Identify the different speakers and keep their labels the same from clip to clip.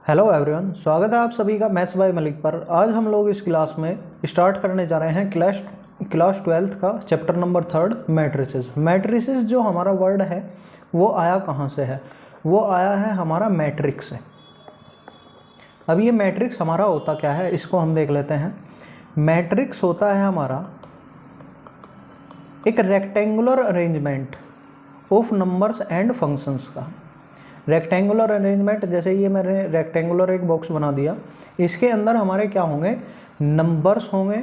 Speaker 1: Hello everyone, स्वागत है आप सभी का मैथ्स बाय मलिक पर। आज हम लोग इस क्लास में स्टार्ट करने जा रहे हैं क्लास 12th का चैप्टर नंबर 3 मैट्रिसेस। मैट्रिसेस जो हमारा वर्ड है वो आया कहाँ से है? वो आया है हमारा मैट्रिक्स से। अब ये मैट्रिक्स हमारा होता क्या है इसको हम देख लेते हैं। मैट्रिक्स होता है हमारा एक rectangular arrangement of numbers and functions का। रेक्टेंगुलर अरेंजमेंट, जैसे ये मैंने रेक्टेंगुलर एक बॉक्स बना दिया, इसके अंदर हमारे क्या होंगे? नंबर्स होंगे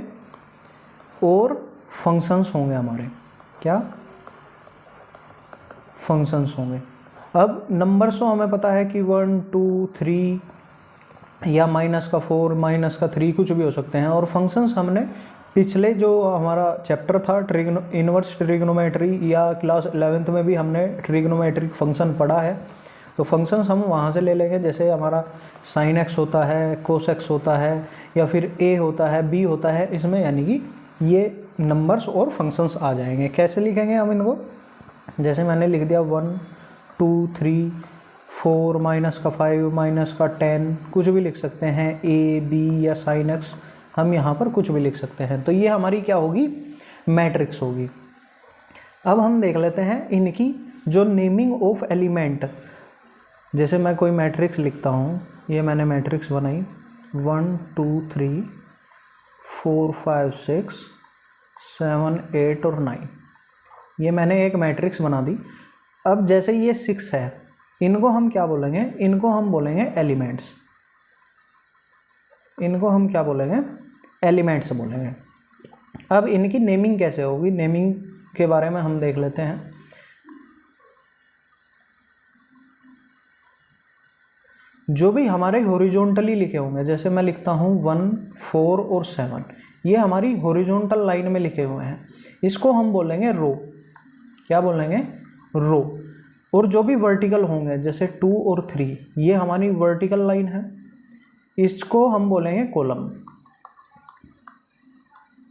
Speaker 1: और फंक्शंस होंगे। हमारे क्या फंक्शंस होंगे। अब नंबर्स तो हमें पता है कि 1 2 3 या -4 -3 कुछ भी हो सकते हैं। और फंक्शंस हमने पिछले जो हमारा चैप्टर था इनवर्स ट्रिग्नोमेट्री या क्लास 11th में भी हमने ट्रिग्नोमेट्रिक फंक्शन पढ़ा है, तो फंक्शंस हम वहाँ से ले लेंगे। जैसे हमारा sin x होता है, cos x होता है, या फिर a होता है, b होता है, इसमें यानी कि ये नंबर्स और फंक्शंस आ जाएंगे। कैसे लिखेंगे हम इनको? जैसे मैंने लिख दिया 1 2 3 4 -5 -10, कुछ भी लिख सकते हैं, a b या sin x, हम यहाँ पर कुछ भी लिख सकते हैं। तो ये हमारी क्या होगी? मैट्रिक्स होगी। अब हम देख लेते हैं इनकी जो नेमिंग ऑफ एलिमेंट। जैसे मैं कोई मैट्रिक्स लिखता हूँ, ये मैंने मैट्रिक्स बनाई 1 2 3 4 5 6 7 8 और 9, ये मैंने एक मैट्रिक्स बना दी। अब जैसे ये 6 है, इनको हम क्या बोलेंगे? इनको हम बोलेंगे एलिमेंट्स। इनको हम क्या बोलेंगे? एलिमेंट्स बोलेंगे। अब इनकी नेमिंग कैसे होगी? नेमिंग के बारे में हम देख लेते हैं। जो भी हमारे हॉरिजॉन्टली लिखे होंगे, जैसे मैं लिखता हूँ 1 4 और 7, ये हमारी हॉरिजॉन्टल लाइन में लिखे हुए हैं, इसको हम बोलेंगे रो। क्या बोलेंगे? रो। और जो भी वर्टिकल होंगे जैसे 2 और 3, ये हमारी वर्टिकल लाइन है, इसको हम बोलेंगे कॉलम।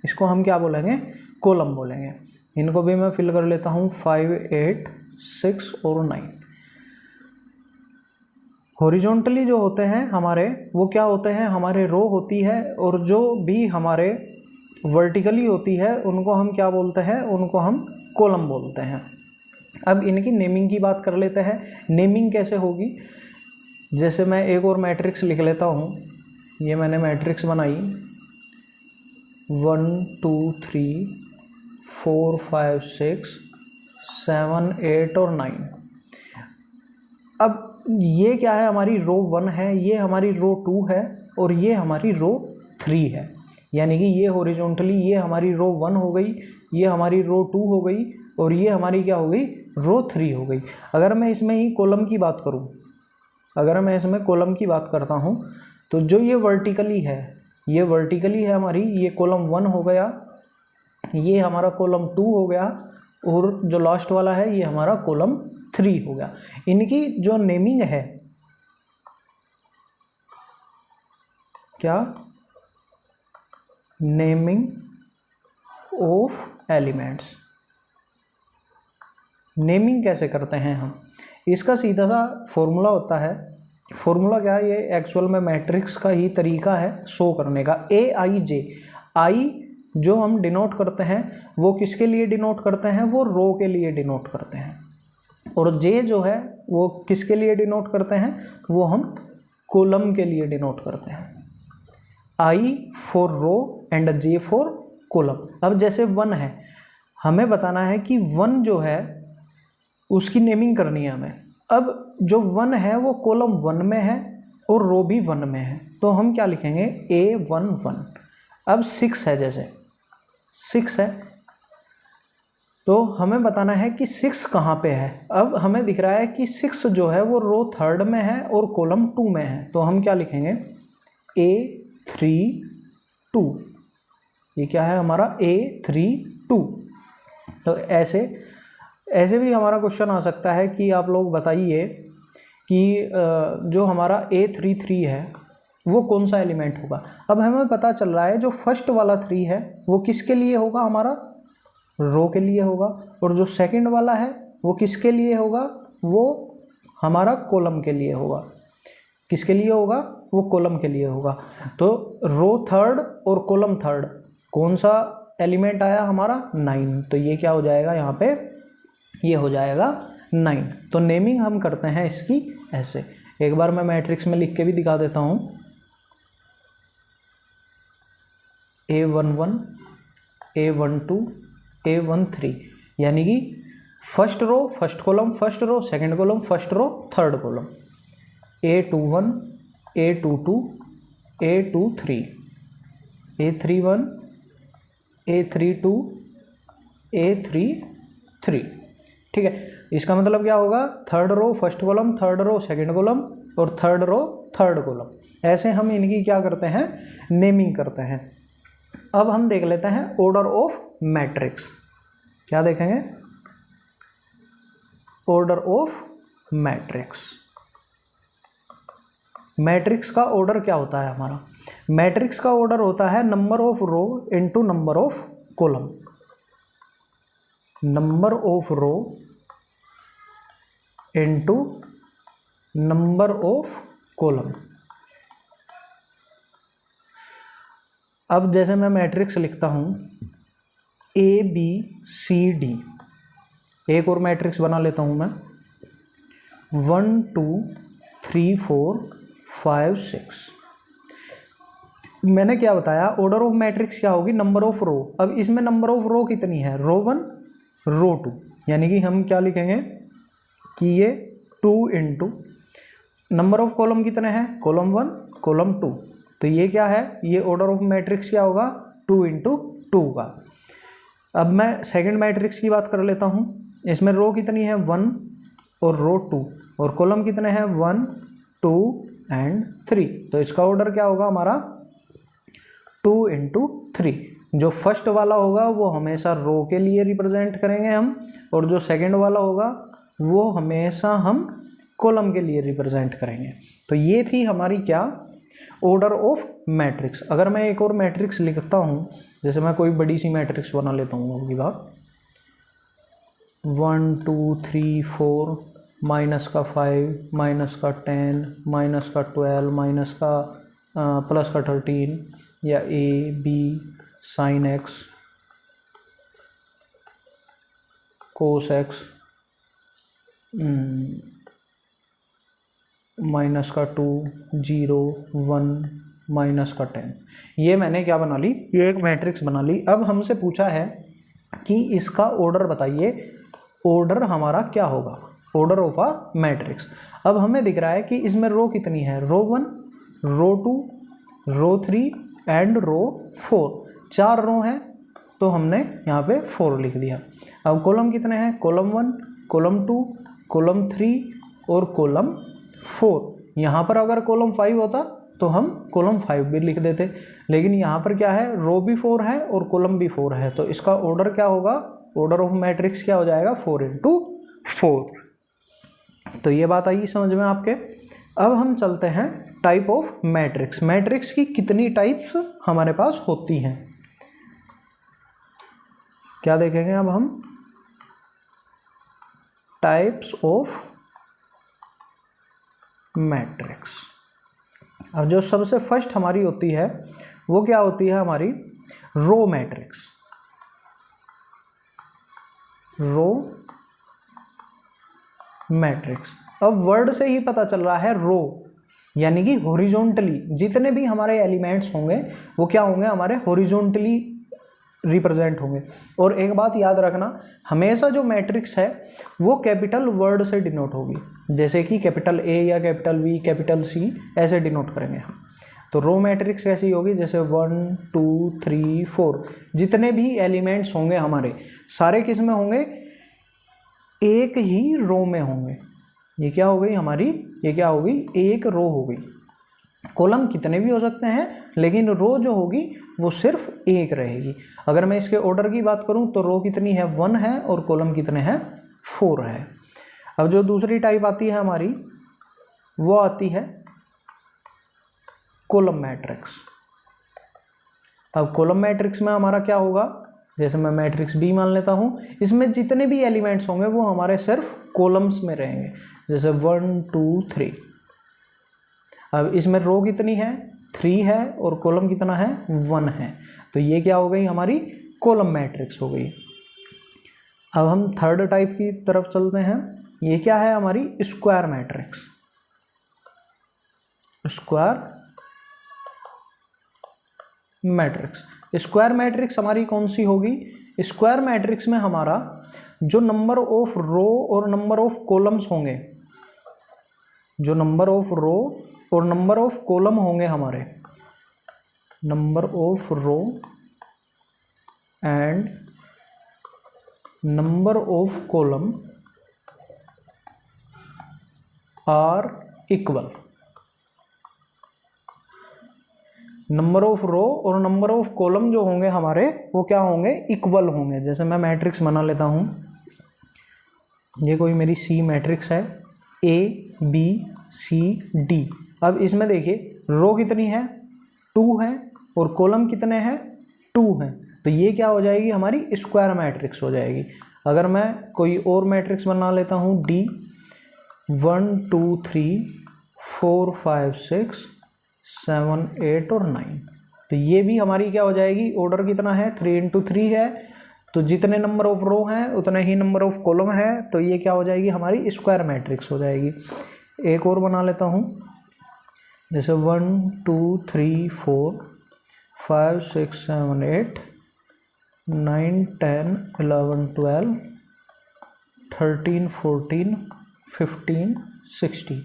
Speaker 1: इसको हम क्या बोलेंगे? कॉलम बोलेंगे। इनको भी मैं फिल कर लेता हूँ 5 8 6 और 9। हॉरिजॉन्टली जो होते हैं हमारे, वो क्या होते हैं? हमारे रो होती है। और जो भी हमारे वर्टिकली होती है उनको हम क्या बोलते हैं? उनको हम कॉलम बोलते हैं। अब इनकी नेमिंग की बात कर लेते हैं। नेमिंग कैसे होगी? जैसे मैं एक और मैट्रिक्स लिख लेता हूँ, ये मैंने मैट्रिक्स बनाई 1 2 3 4 5 6 7 8 और 9। अब ये क्या है? हमारी रो 1 है, ये हमारी रो 2 है, और ये हमारी रो 3 है। यानी कि ये हॉरिजॉन्टली ये हमारी रो 1 हो गई, ये हमारी रो 2 हो गई, और ये हमारी क्या हो गई? रो 3 हो गई। अगर मैं इसमें ही कॉलम की बात करूं, अगर मैं इसमें कॉलम की बात करता हूं, तो जो ये वर्टिकली है, ये वर्टिकली है हमारी, ये कॉलम 1 हो गया, ये हमारा कॉलम 2 हो गया, और जो लास्ट वाला है ये हमारा कॉलम 3 हो गया। इनकी जो नेमिंग है, क्या? Naming of elements. नेमिंग कैसे करते हैं हम? इसका सीधा सा फॉर्मूला होता है। फॉर्मूला क्या है? ये एक्चुअल में मैट्रिक्स का ही तरीका है शो करने का। AIJ, आई जो हम डिनोट करते हैं वो किसके लिए डिनोट करते हैं? वो रो के लिए डिनोट करते हैं। और जे जो है वो किसके लिए डिनोट करते हैं? वो हम कॉलम के लिए डिनोट करते हैं। I for row and J for column. अब जैसे 1 है, हमें बताना है कि 1 जो है उसकी नेमिंग करनी है हमें। अब जो 1 है वो कॉलम 1 में है और रो भी 1 में है, तो हम क्या लिखेंगे? A1 1। अब 6 है, जैसे 6 है, तो हमें बताना है कि 6 कहाँ पे है। अब हमें दिख रहा है कि 6 जो है वो रो 3rd में है और कॉलम 2 में है, तो हम क्या लिखेंगे? A3 2। ये क्या है हमारा? A3 2। तो ऐसे भी हमारा क्वेश्चन आ सकता है कि आप लोग बताइए कि जो हमारा A33 है वो कौन सा एलिमेंट होगा। अब हमें पता चल रहा है जो फर्स्ट वाला 3 है वो किसके लिए होगा? हमारा रो के लिए होगा। और जो सेकंड वाला है वो किसके लिए होगा? वो हमारा कॉलम के लिए होगा। किसके लिए होगा, वो कॉलम के लिए होगा। तो रो थर्ड और कॉलम थर्ड कौन सा एलिमेंट आया हमारा, 9, तो ये क्या हो जाएगा यहाँ पे, ये हो जाएगा 9। तो नेमिंग हम करते हैं इसकी ऐसे, एक बार मैं मैट्रिक्स में लिख के भी दिखा देता हूँ, A11, A12, A13, यानी कि first row first column first row, second column first row third column, A21, A22, A23, A31, A32, A33, ठीक है। इसका मतलब क्या होगा, third row first column, third row second column और थर्ड रो थर्ड कॉलम। ऐसे हम इनकी क्या करते हैं, नेमिंग करते हैं। अब हम देख लेते हैं ऑर्डर ऑफ मैट्रिक्स। क्या देखेंगे, ऑर्डर ऑफ मैट्रिक्स। मैट्रिक्स का ऑर्डर क्या होता है हमारा, मैट्रिक्स का ऑर्डर होता है number of row into number of column, number of row into number of column. अब जैसे मैं मैट्रिक्स लिखता हूं ABCD, एक और मैट्रिक्स बना लेता हूं मैं 1 2 3 4 5 6। मैंने क्या बताया, ऑर्डर ऑफ मैट्रिक्स क्या होगी, नंबर ऑफ रो। अब इसमें नंबर ऑफ रो कितनी है, रो 1 रो 2, यानी कि हम क्या लिखेंगे कि ये 2 इंटू नंबर ऑफ कॉलम कितने हैं, कॉलम 1 कॉलम 2, तो ये क्या है, ये ऑर्डर ऑफ मैट्रिक्स क्या होगा, 2 इंटू 2 का। अब मैं सेकंड मैट्रिक्स की बात कर लेता हूँ, इसमें रो कितनी है 1 और रो 2 और कॉलम कितने हैं 1 2 एंड 3, तो इसका ऑर्डर क्या होगा हमारा 2 इंटू 3। जो फर्स्ट वाला होगा वो हमेशा रो के लिए रिप्रेजेंट करेंगे हम, और जो सेकंड वाला होगा वो हमेशा हम कॉलम के लिए रिप्रेजेंट करेंगे। तो ये थी हमारी क्या, ऑर्डर ऑफ मैट्रिक्स। अगर मैं एक और मैट्रिक्स लिखता हूँ, जैसे मैं कोई बड़ी सी मैट्रिक्स बना लेता हूँ अगली बार 1 2 3 4 माइनस का 5 माइनस का 10 माइनस का 12 माइनस का प्लस का 13, या A B sine X cos X minus का 2 0 1 माइनस का 10, ये मैंने क्या बना ली, ये एक मैट्रिक्स बना ली। अब हमसे पूछा है कि इसका ऑर्डर बताइए, ऑर्डर हमारा क्या होगा, ऑर्डर ऑफ अ मैट्रिक्स। अब हमें दिख रहा है कि इसमें रो कितनी है, रो 1 रो 2 रो 3 एंड रो 4, 4 रो हैं, तो हमने यहाँ पे 4 लिख दिया। अब कॉलम कितने हैं, कॉलम 1 कॉलम 2 कॉलम 3 और कॉलम 4। यहाँ पर अगर कॉलम 5 होता तो हम कॉलम 5 भी लिख देते, लेकिन यहाँ पर क्या है, रो भी 4 है और कॉलम भी 4 है, तो इसका ऑर्डर क्या होगा, ऑर्डर ऑफ मैट्रिक्स क्या हो जाएगा 4 इंटू 4। तो ये बात आई समझ में आपके। अब हम चलते हैं टाइप ऑफ मैट्रिक्स। मैट्रिक्स की कितनी टाइप्स हमारे पास होती हैं, क्या देखेंगे अब हम, टाइप्स ऑफ मैट्रिक्स। अब जो सबसे फर्स्ट हमारी होती है वो क्या होती है हमारी, रो मैट्रिक्स। रो मैट्रिक्स, अब वर्ड से ही पता चल रहा है, रो यानी कि हॉरिजॉन्टली जितने भी हमारे एलिमेंट्स होंगे वो क्या होंगे, हमारे हॉरिजॉन्टली रिप्रेजेंट होंगे। और एक बात याद रखना, हमेशा जो मैट्रिक्स है वो कैपिटल वर्ड से डिनोट होगी, जैसे कि कैपिटल A या कैपिटल V कैपिटल C ऐसे डिनोट करेंगे हम। तो रो मैट्रिक्स कैसी होगी, जैसे 1 2 3 4 जितने भी एलिमेंट्स होंगे हमारे सारे किस में होंगे, एक ही रो में होंगे। ये क्या हो गई हमारी, ये क्या होगी, एक रो हो गई। कॉलम कितने भी हो सकते हैं लेकिन रो जो होगी वो सिर्फ एक रहेगी। अगर मैं इसके ऑर्डर की बात करूं तो रो कितनी है 1 है और कॉलम कितने हैं 4 है। अब जो दूसरी टाइप आती है हमारी वो आती है कॉलम मैट्रिक्स। अब कॉलम मैट्रिक्स में हमारा क्या होगा, जैसे मैं मैट्रिक्स B मान लेता हूं, इसमें जितने भी एलिमेंट्स होंगे वो हमारे सिर्फ कॉलम्स में रहेंगे, जैसे 1 2 3। अब इसमें रो कितनी है, 3 है, और कॉलम कितना है, 1 है। तो ये क्या हो गई हमारी कॉलम मैट्रिक्स हो गई। अब हम थर्ड टाइप की तरफ चलते हैं। ये क्या है हमारी square matrix. Square matrix, square matrix हमारी कौन सी होगी, स्क्वायर मैट्रिक्स में हमारा जो नंबर ऑफ रो और नंबर ऑफ कॉलम्स होंगे, जो नंबर ऑफ रो और नंबर ऑफ कॉलम होंगे हमारे, number of row and number of column are equal. Number of row और नंबर ऑफ कॉलम जो होंगे हमारे वो क्या होंगे, इक्वल होंगे। जैसे मैं मैट्रिक्स बना लेता हूं, ये कोई मेरी सी मैट्रिक्स है, ए बी सी डी। अब इसमें देखिए रो कितनी है, 2 है, और कॉलम कितने हैं, 2 हैं। तो ये क्या हो जाएगी हमारी स्क्वायर मैट्रिक्स हो जाएगी। अगर मैं कोई और मैट्रिक्स बना लेता हूँ, डी 1 2 3 4 5 6 7 8 और 9, तो ये भी हमारी क्या हो जाएगी, ऑर्डर कितना है, 3 इंटू 3 है। तो जितने नंबर ऑफ रो हैं उतने ही नंबर ऑफ कॉलम है। तो ये क्या हो जाएगी हमारी स्क्वायर मैट्रिक्स हो जाएगी। एक और बना लेता हूँ, जैसे 1 2 3 4 5 6 7 8 9 10 11 12 13 14 15 16।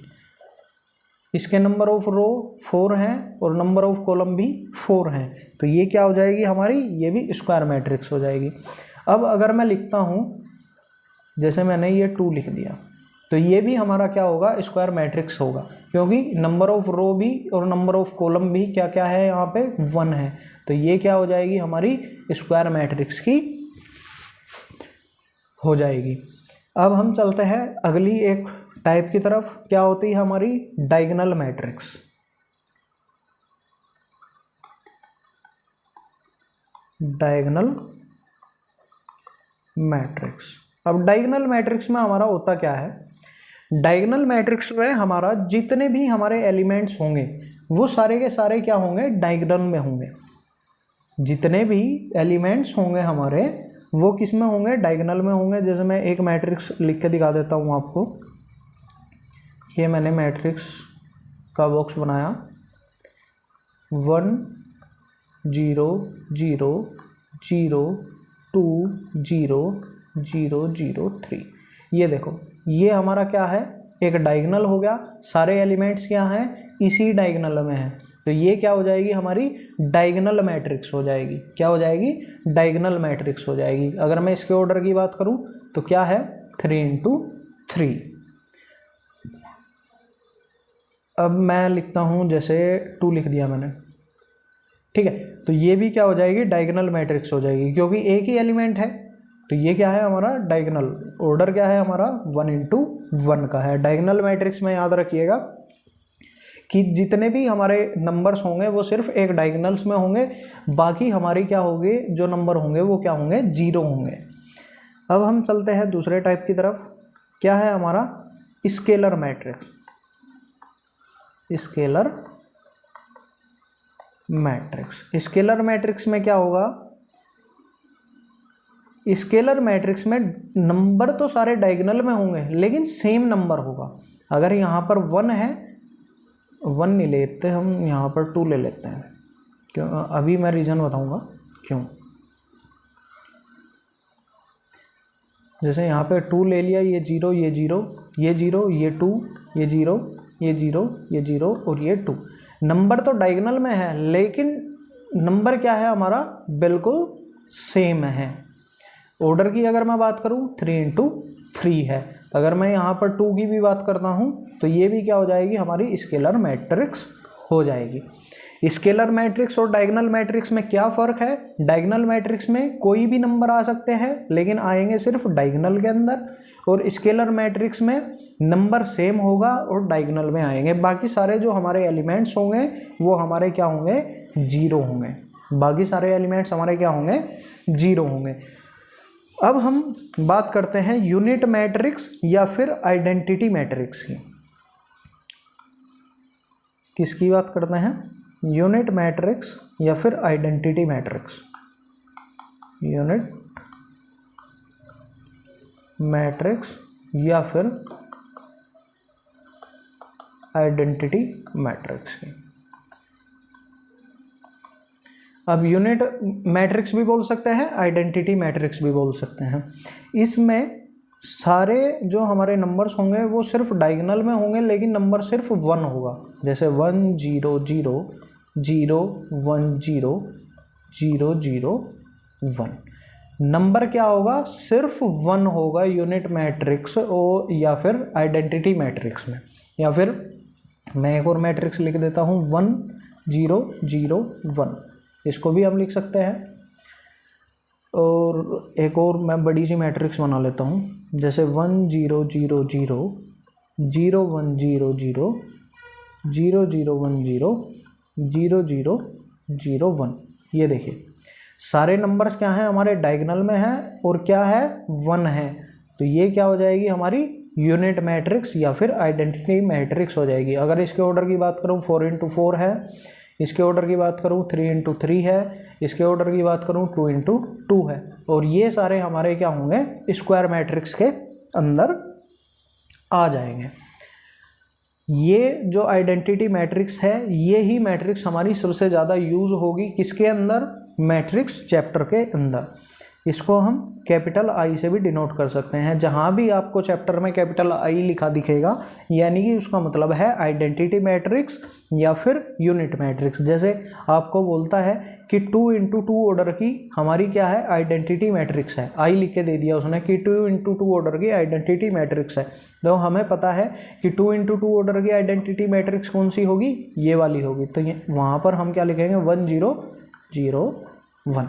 Speaker 1: इसके नंबर ऑफ रो 4 हैं और नंबर ऑफ कॉलम भी 4 हैं। तो ये क्या हो जाएगी हमारी, ये भी स्क्वायर मैट्रिक्स हो जाएगी। अब अगर मैं लिखता हूँ, जैसे मैंने ये 2 लिख दिया, तो ये भी हमारा क्या होगा, स्क्वायर मैट्रिक्स होगा, क्योंकि नंबर ऑफ रो भी और नंबर ऑफ कॉलम भी क्या क्या है यहाँ पे, 1 है। तो ये क्या हो जाएगी हमारी स्क्वायर मैट्रिक्स की हो जाएगी। अब हम चलते हैं अगली एक टाइप की तरफ, क्या होती है हमारी डायगोनल मैट्रिक्स। डायगोनल मैट्रिक्स, अब डायगोनल मैट्रिक्स में हमारा होता क्या है, डायगोनल मैट्रिक्स में हमारा जितने भी हमारे एलिमेंट्स होंगे वो सारे के सारे क्या होंगे, डायगोनल में होंगे। जितने भी एलिमेंट्स होंगे हमारे वो किस में होंगे, डायगोनल में होंगे। जैसे मैं एक मैट्रिक्स लिख के दिखा देता हूँ आपको। ये मैंने मैट्रिक्स का बॉक्स बनाया, 1 0 0 0 2 0 0 0 3। ये देखो, ये हमारा क्या है, एक डायगोनल हो गया। सारे एलिमेंट्स क्या हैं, इसी डायगोनल में हैं। तो ये क्या हो जाएगी हमारी डायगोनल मैट्रिक्स हो जाएगी। क्या हो जाएगी, डायगोनल मैट्रिक्स हो जाएगी। अगर मैं इसके ऑर्डर की बात करूं तो क्या है, 3 इंटू 3। अब मैं लिखता हूं, जैसे 2 लिख दिया मैंने, ठीक है। तो ये भी क्या हो जाएगी, डायगोनल मैट्रिक्स हो जाएगी, क्योंकि एक ही एलिमेंट है। तो ये क्या है हमारा डायगोनल, ऑर्डर क्या है हमारा 1 इंटू 1 का है। डायगोनल मैट्रिक्स में याद रखिएगा कि जितने भी हमारे नंबर्स होंगे वो सिर्फ एक डायगोनल्स में होंगे, बाकी हमारी क्या होंगे, जो नंबर होंगे वो क्या होंगे, 0 होंगे। अब हम चलते हैं दूसरे टाइप की तरफ, क्या है हमारा scalar matrix. Scalar matrix, scalar matrix में क्या होगा, स्केलर मैट्रिक्स में नंबर तो सारे डायगोनल में होंगे लेकिन सेम नंबर होगा। अगर यहाँ पर 1 है, 1 नहीं लेते हम, यहाँ पर 2 ले लेते हैं। क्यों, अभी मैं रीज़न बताऊंगा क्यों। जैसे यहाँ पे 2 ले लिया, ये 0 ये 0 ये 0 ये 2 ये 0 ये 0 ये 0 और ये 2। नंबर तो डायगोनल में है लेकिन नंबर क्या है हमारा, बिल्कुल सेम है। ऑर्डर की अगर मैं बात करूँ 3 इंटू 3 है। अगर मैं यहाँ पर 2 की भी बात करता हूँ तो ये भी क्या हो जाएगी हमारी स्केलर मैट्रिक्स हो जाएगी। स्केलर मैट्रिक्स और डायगोनल मैट्रिक्स में क्या फ़र्क है, डायगोनल मैट्रिक्स में कोई भी नंबर आ सकते हैं लेकिन आएंगे सिर्फ डायगोनल के अंदर, और स्केलर मैट्रिक्स में नंबर सेम होगा और डायगोनल में आएंगे। बाकी सारे जो हमारे एलिमेंट्स होंगे वो हमारे क्या होंगे, 0 होंगे। बाकी सारे एलिमेंट्स हमारे क्या होंगे, 0 होंगे। अब हम बात करते हैं यूनिट मैट्रिक्स या फिर आइडेंटिटी मैट्रिक्स की। किसकी बात करते हैं? यूनिट मैट्रिक्स या फिर आइडेंटिटी मैट्रिक्स। यूनिट मैट्रिक्स या फिर आइडेंटिटी मैट्रिक्स की। अब यूनिट मैट्रिक्स भी बोल सकते हैं, आइडेंटिटी मैट्रिक्स भी बोल सकते हैं। इसमें सारे जो हमारे नंबर्स होंगे वो सिर्फ डायगोनल में होंगे, लेकिन नंबर सिर्फ 1 होगा। जैसे 1 0 0 0 1 0 0 0 1। नंबर क्या होगा? सिर्फ 1 होगा यूनिट मैट्रिक्स और या फिर आइडेंटिटी मैट्रिक्स में। या फिर मैं एक और मैट्रिक्स लिख देता हूँ 1 0 0 1, इसको भी हम लिख सकते हैं। और एक और मैं बड़ी सी मैट्रिक्स बना लेता हूँ, जैसे 1 0 0 0 0 1 0 0 0 0 1 0 0 0 0 1। ये देखिए सारे नंबर्स क्या हैं? हमारे डायगोनल में हैं और क्या है? 1 है। तो ये क्या हो जाएगी? हमारी यूनिट मैट्रिक्स या फिर आइडेंटिटी मैट्रिक्स हो जाएगी। अगर इसके ऑर्डर की बात करूँ 4 × 4 है, इसके ऑर्डर की बात करूँ 3 × 3 है, इसके ऑर्डर की बात करूँ 2 × 2 है। और ये सारे हमारे क्या होंगे? स्क्वायर मैट्रिक्स के अंदर आ जाएंगे। ये जो आइडेंटिटी मैट्रिक्स है, ये ही मैट्रिक्स हमारी सबसे ज़्यादा यूज़ होगी किसके अंदर? मैट्रिक्स चैप्टर के अंदर। इसको हम कैपिटल आई से भी डिनोट कर सकते हैं। जहाँ भी आपको चैप्टर में कैपिटल आई लिखा दिखेगा, यानी कि उसका मतलब है आइडेंटिटी मैट्रिक्स या फिर यूनिट मैट्रिक्स। जैसे आपको बोलता है कि 2 × 2 ऑर्डर की हमारी क्या है? आइडेंटिटी मैट्रिक्स है। आई लिख के दे दिया उसने कि 2 × 2 ऑर्डर की आइडेंटिटी मैट्रिक्स है। तो हमें पता है कि 2 × 2 ऑर्डर की आइडेंटिटी मैट्रिक्स कौन सी होगी? ये वाली होगी। तो ये वहाँ पर हम क्या लिखेंगे? 1 0 0 1,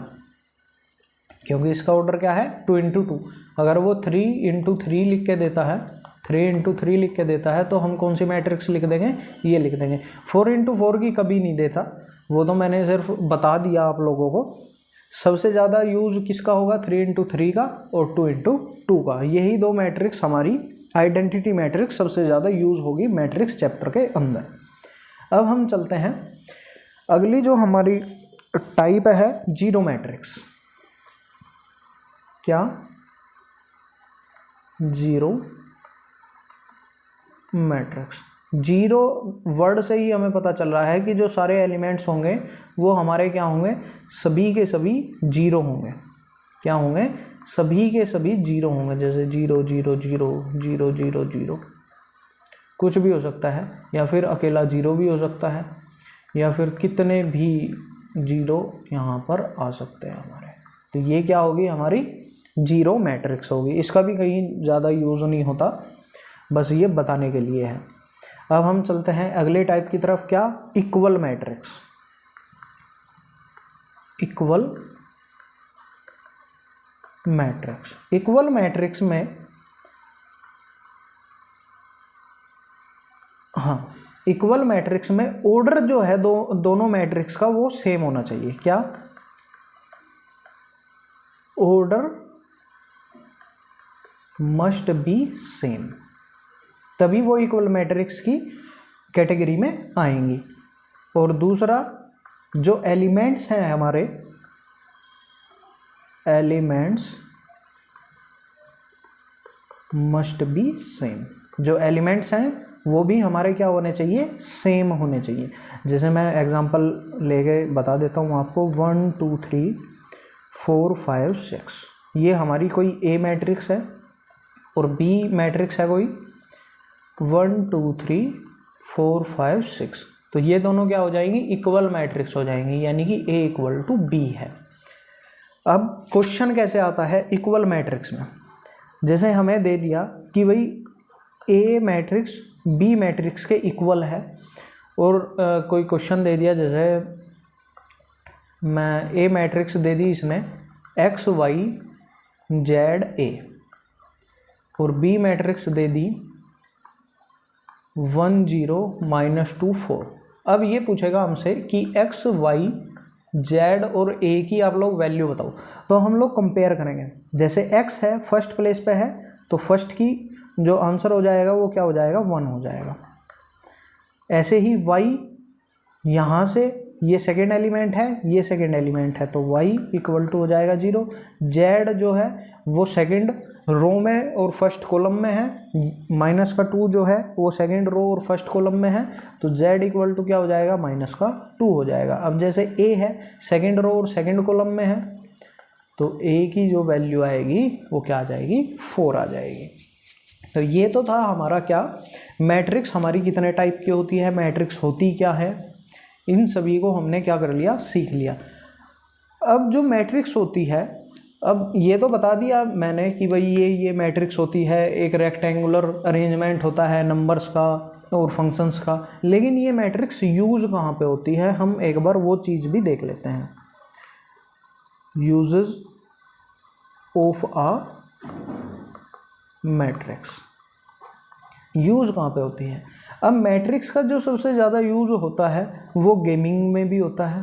Speaker 1: क्योंकि इसका ऑर्डर क्या है? 2 × 2। अगर वो 3 × 3 लिख के देता है, 3 × 3 लिख के देता है, तो हम कौन सी मैट्रिक्स लिख देंगे? ये लिख देंगे। 4 × 4 की कभी नहीं देता, वो तो मैंने सिर्फ बता दिया आप लोगों को। सबसे ज़्यादा यूज़ किसका होगा? 3 × 3 का और 2 × 2 का। यही दो मैट्रिक्स हमारी आइडेंटिटी मैट्रिक्स सबसे ज़्यादा यूज़ होगी मैट्रिक्स चैप्टर के अंदर। अब हम चलते हैं अगली जो हमारी टाइप है, जीरो मैट्रिक्स। क्या? Zero matrix. जीरो वर्ड से ही हमें पता चल रहा है कि जो सारे एलिमेंट्स होंगे वो हमारे क्या होंगे? सभी के सभी जीरो होंगे। क्या होंगे? सभी के सभी जीरो होंगे। जैसे 0 0 0 0 0 0 कुछ भी हो सकता है, या फिर अकेला जीरो भी हो सकता है, या फिर कितने भी जीरो यहाँ पर आ सकते हैं हमारे। तो ये क्या होगी? हमारी जीरो मैट्रिक्स होगी। इसका भी कहीं ज़्यादा यूज़ नहीं होता, बस ये बताने के लिए है। अब हम चलते हैं अगले टाइप की तरफ। क्या? Equal matrix. Equal matrix. Equal matrix में इक्वल मैट्रिक्स में ऑर्डर जो है दोनों मैट्रिक्स का वो सेम होना चाहिए। क्या? ऑर्डर मस्ट बी सेम, तभी वो इक्वल मैट्रिक्स की कैटेगरी में आएंगी। और दूसरा, जो एलिमेंट्स हैं हमारे, एलिमेंट्स मस्ट बी सेम। जो एलिमेंट्स हैं वो भी हमारे क्या होने चाहिए? सेम होने चाहिए। जैसे मैं एग्जांपल लेके बता देता हूँ आपको। 1 2 3 4 5 6, ये हमारी कोई ए मैट्रिक्स है और बी मैट्रिक्स है कोई 1 2 3 4 5 6। तो ये दोनों क्या हो जाएंगी? इक्वल मैट्रिक्स हो जाएंगी, यानी कि ए इक्वल टू बी है। अब क्वेश्चन कैसे आता है इक्वल मैट्रिक्स में? जैसे हमें दे दिया कि भाई ए मैट्रिक्स बी मैट्रिक्स के इक्वल है, और कोई क्वेश्चन दे दिया, जैसे मैं ए मैट्रिक्स दे दी इसने x y z a, और बी मैट्रिक्स दे दी 1 0 -2 4। अब ये पूछेगा हमसे कि x y z और a की आप लोग वैल्यू बताओ। तो हम लोग कंपेयर करेंगे। जैसे x है फर्स्ट प्लेस पे है, तो फर्स्ट की जो आंसर हो जाएगा वो क्या हो जाएगा? 1 हो जाएगा। ऐसे ही y यहाँ से ये सेकेंड एलिमेंट है, ये सेकेंड एलिमेंट है, तो y इक्वल टू हो जाएगा 0। z जो है वो सेकेंड रो में और फर्स्ट कॉलम में है, माइनस का 2 जो है वो सेकेंड रो और फर्स्ट कॉलम में है, तो z इक्वल टू क्या हो जाएगा, माइनस का 2 हो जाएगा। अब जैसे a है सेकेंड रो और सेकेंड कॉलम में है, तो a की जो वैल्यू आएगी वो क्या आ जाएगी, 4 आ जाएगी। तो ये तो था हमारा क्या, मैट्रिक्स हमारी कितने टाइप की होती है, मैट्रिक्स होती क्या है, इन सभी को हमने क्या कर लिया, सीख लिया। अब जो मैट्रिक्स होती है, अब ये तो बता दिया मैंने कि भाई ये मैट्रिक्स होती है, एक रेक्टेंगुलर अरेंजमेंट होता है नंबर्स का और फंक्शंस का, लेकिन ये मैट्रिक्स यूज़ कहाँ पे होती है, हम एक बार वो चीज़ भी देख लेते हैं। Uses of a matrix, use कहाँ पे होती है। अब मैट्रिक्स का जो सबसे ज़्यादा यूज़ होता है वो गेमिंग में भी होता है।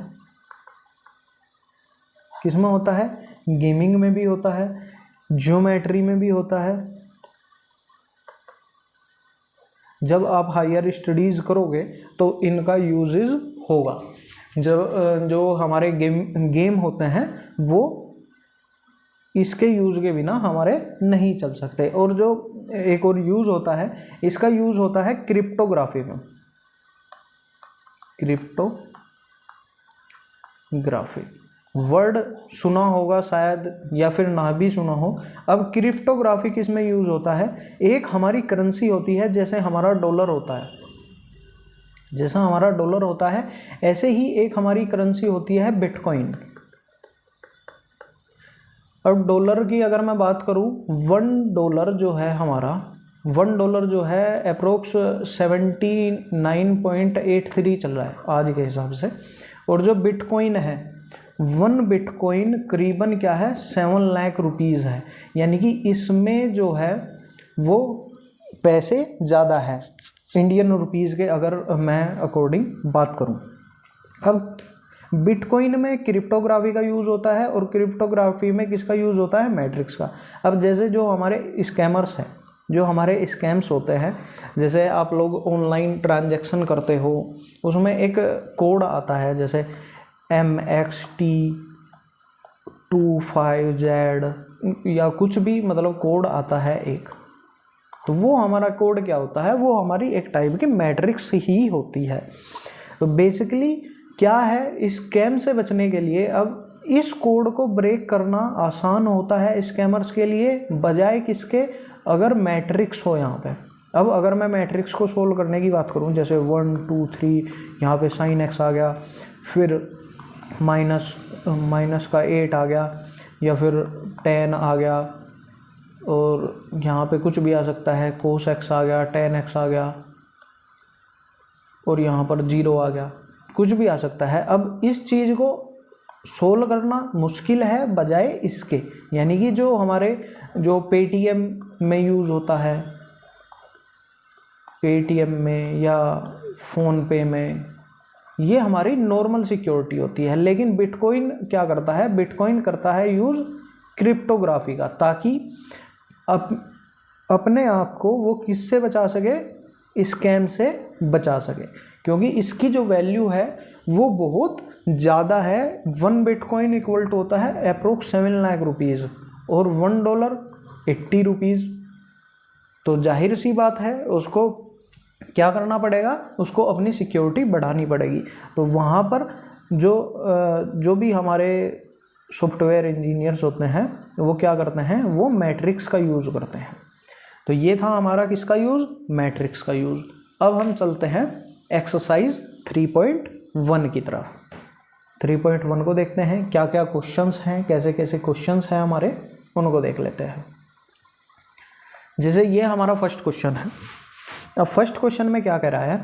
Speaker 1: किस में होता है, गेमिंग में भी होता है, ज्योमेट्री में भी होता है। जब आप हायर स्टडीज़ करोगे तो इनका यूजेस होगा। जब जो हमारे गेम होते हैं वो इसके यूज़ के बिना हमारे नहीं चल सकते। और जो एक और यूज़ होता है, इसका यूज़ होता है क्रिप्टोग्राफी में। क्रिप्टोग्राफी वर्ड सुना होगा शायद या फिर ना भी सुना हो। अब क्रिप्टोग्राफी किस में यूज़ होता है, एक हमारी करेंसी होती है, जैसे हमारा डॉलर होता है, जैसा हमारा डॉलर होता है ऐसे ही एक हमारी करेंसी होती है बिटकॉइन। अब डॉलर की अगर मैं बात करूं, $1 जो है हमारा, $1 जो है अप्रोक्स 79.83 चल रहा है आज के हिसाब से। और जो बिटकॉइन है, 1 बिटकॉइन करीबन क्या है, 7 लाख रुपीज़ है। यानी कि इसमें जो है वो पैसे ज़्यादा है इंडियन रुपीज़ के, अगर मैं अकॉर्डिंग बात करूं। अब बिटकॉइन में क्रिप्टोग्राफी का यूज़ होता है और क्रिप्टोग्राफी में किसका यूज़ होता है, मैट्रिक्स का। अब जैसे जो हमारे स्कैमर्स हैं, जो हमारे स्कैम्स होते हैं, जैसे आप लोग ऑनलाइन ट्रांजैक्शन करते हो, उसमें एक कोड आता है जैसे MXT25Z या कुछ भी, मतलब कोड आता है एक, तो वो हमारा कोड क्या होता है, वो हमारी एक टाइप की मैट्रिक्स ही होती है। तो बेसिकली क्या है, स्कैम से बचने के लिए अब इस कोड को ब्रेक करना आसान होता है स्कैमर्स के लिए, बजाय किसके, अगर मैट्रिक्स हो यहाँ पे। अब अगर मैं मैट्रिक्स को सोल्व करने की बात करूँ, जैसे 1 2 3 यहाँ पे sin x आ गया, फिर माइनस का 8 आ गया, या फिर 10 आ गया, और यहाँ पे कुछ भी आ सकता है, cos x आ गया, tan x आ गया, और यहाँ पर 0 आ गया, कुछ भी आ सकता है। अब इस चीज़ को सोल्व करना मुश्किल है बजाय इसके, यानी कि जो हमारे जो पेटीएम में यूज़ होता है, पेटीएम में या फ़ोनपे में, ये हमारी नॉर्मल सिक्योरिटी होती है। लेकिन बिटकॉइन क्या करता है, बिटकॉइन करता है यूज़ क्रिप्टोग्राफी का, ताकि अपने आप को वो किससे बचा सके, स्कैम से बचा सके, क्योंकि इसकी जो वैल्यू है वो बहुत ज़्यादा है। 1 बिटकॉइन इक्वल टू होता है अप्रोक्स 7 लाख रुपीज़ और $1 80 रुपीज़। तो जाहिर सी बात है उसको क्या करना पड़ेगा, उसको अपनी सिक्योरिटी बढ़ानी पड़ेगी। तो वहाँ पर जो भी हमारे सॉफ्टवेयर इंजीनियर्स होते हैं वो क्या करते हैं, वो मैट्रिक्स का यूज़ करते हैं। तो ये था हमारा किसका यूज़, मैट्रिक्स का यूज़। अब हम चलते हैं एक्सरसाइज 3.1 की तरफ। 3.1 को देखते हैं, क्या क्या क्वेश्चंस हैं, कैसे कैसे क्वेश्चंस हैं हमारे, उनको देख लेते हैं। जैसे ये हमारा फर्स्ट क्वेश्चन है। अब फर्स्ट क्वेश्चन में क्या कह रहा है,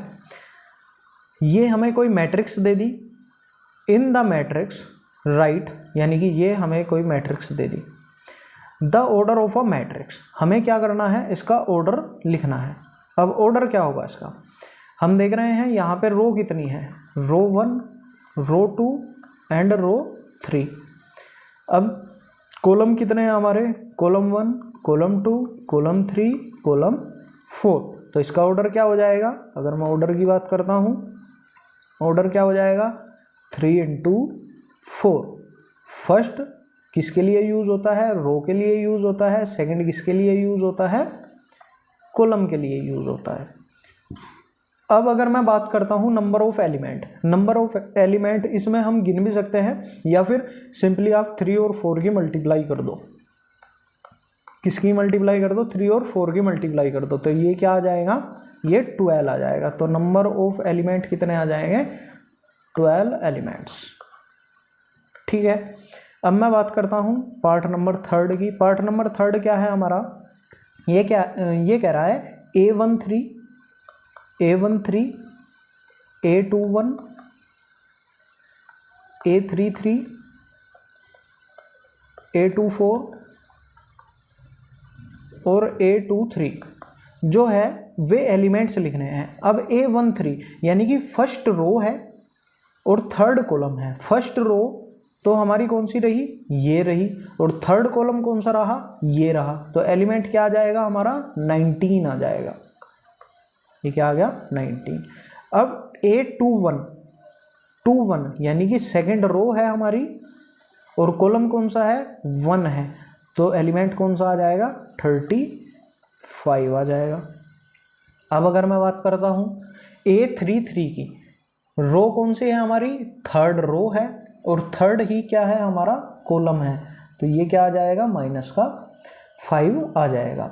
Speaker 1: ये हमें कोई matrix they the, in the matrix right, यानी कि ये हमें कोई matrix they the, the order of a matrix, हमें क्या करना है, इसका ऑर्डर लिखना है। अब ऑर्डर क्या होगा इसका, हम देख रहे हैं यहाँ पे रो कितनी है, रो 1, रो 2 एंड रो 3। अब कॉलम कितने हैं हमारे, कॉलम 1, कॉलम 2, कॉलम 3, कॉलम 4। तो इसका ऑर्डर क्या हो जाएगा, अगर मैं ऑर्डर की बात करता हूँ, ऑर्डर क्या हो जाएगा 3 into 4। फर्स्ट किसके लिए यूज होता है, रो के लिए यूज होता है। सेकंड किसके लिए यूज होता है, कॉलम के लिए यूज होता है। अब अगर मैं बात करता हूं number of element, number of element इसमें हम गिन भी सकते हैं या फिर सिंपली आप 3 और 4 की मल्टीप्लाई कर दो। किसकी मल्टीप्लाई कर दो, 3 और 4 की मल्टीप्लाई कर दो, तो ये क्या आ जाएगा, ये 12 आ जाएगा। तो नंबर ऑफ एलिमेंट कितने आ जाएंगे, 12 एलिमेंट्स। ठीक है, अब मैं बात करता हूं पार्ट नंबर 3 की। पार्ट नंबर 3 क्या है हमारा, ये कह रहा है A13 A21 A33 A24 और A23 जो है वे एलिमेंट्स लिखने हैं। अब A13 यानी कि फर्स्ट रो है और थर्ड कॉलम है। फर्स्ट रो तो हमारी कौन सी रही, ये रही, और थर्ड कॉलम कौन सा रहा, ये रहा। तो एलिमेंट क्या आ जाएगा हमारा 19 आ जाएगा। ये क्या आ गया 19। अब A21 यानी कि सेकंड रो है हमारी और कॉलम कौन सा है 1 है, तो एलिमेंट कौन सा आ जाएगा 35 आ जाएगा। अब अगर मैं बात करता हूं A33 की, रो कौन सी है हमारी, थर्ड रो है और थर्ड ही क्या है हमारा कॉलम है, तो ये क्या आ जाएगा -5 आ जाएगा।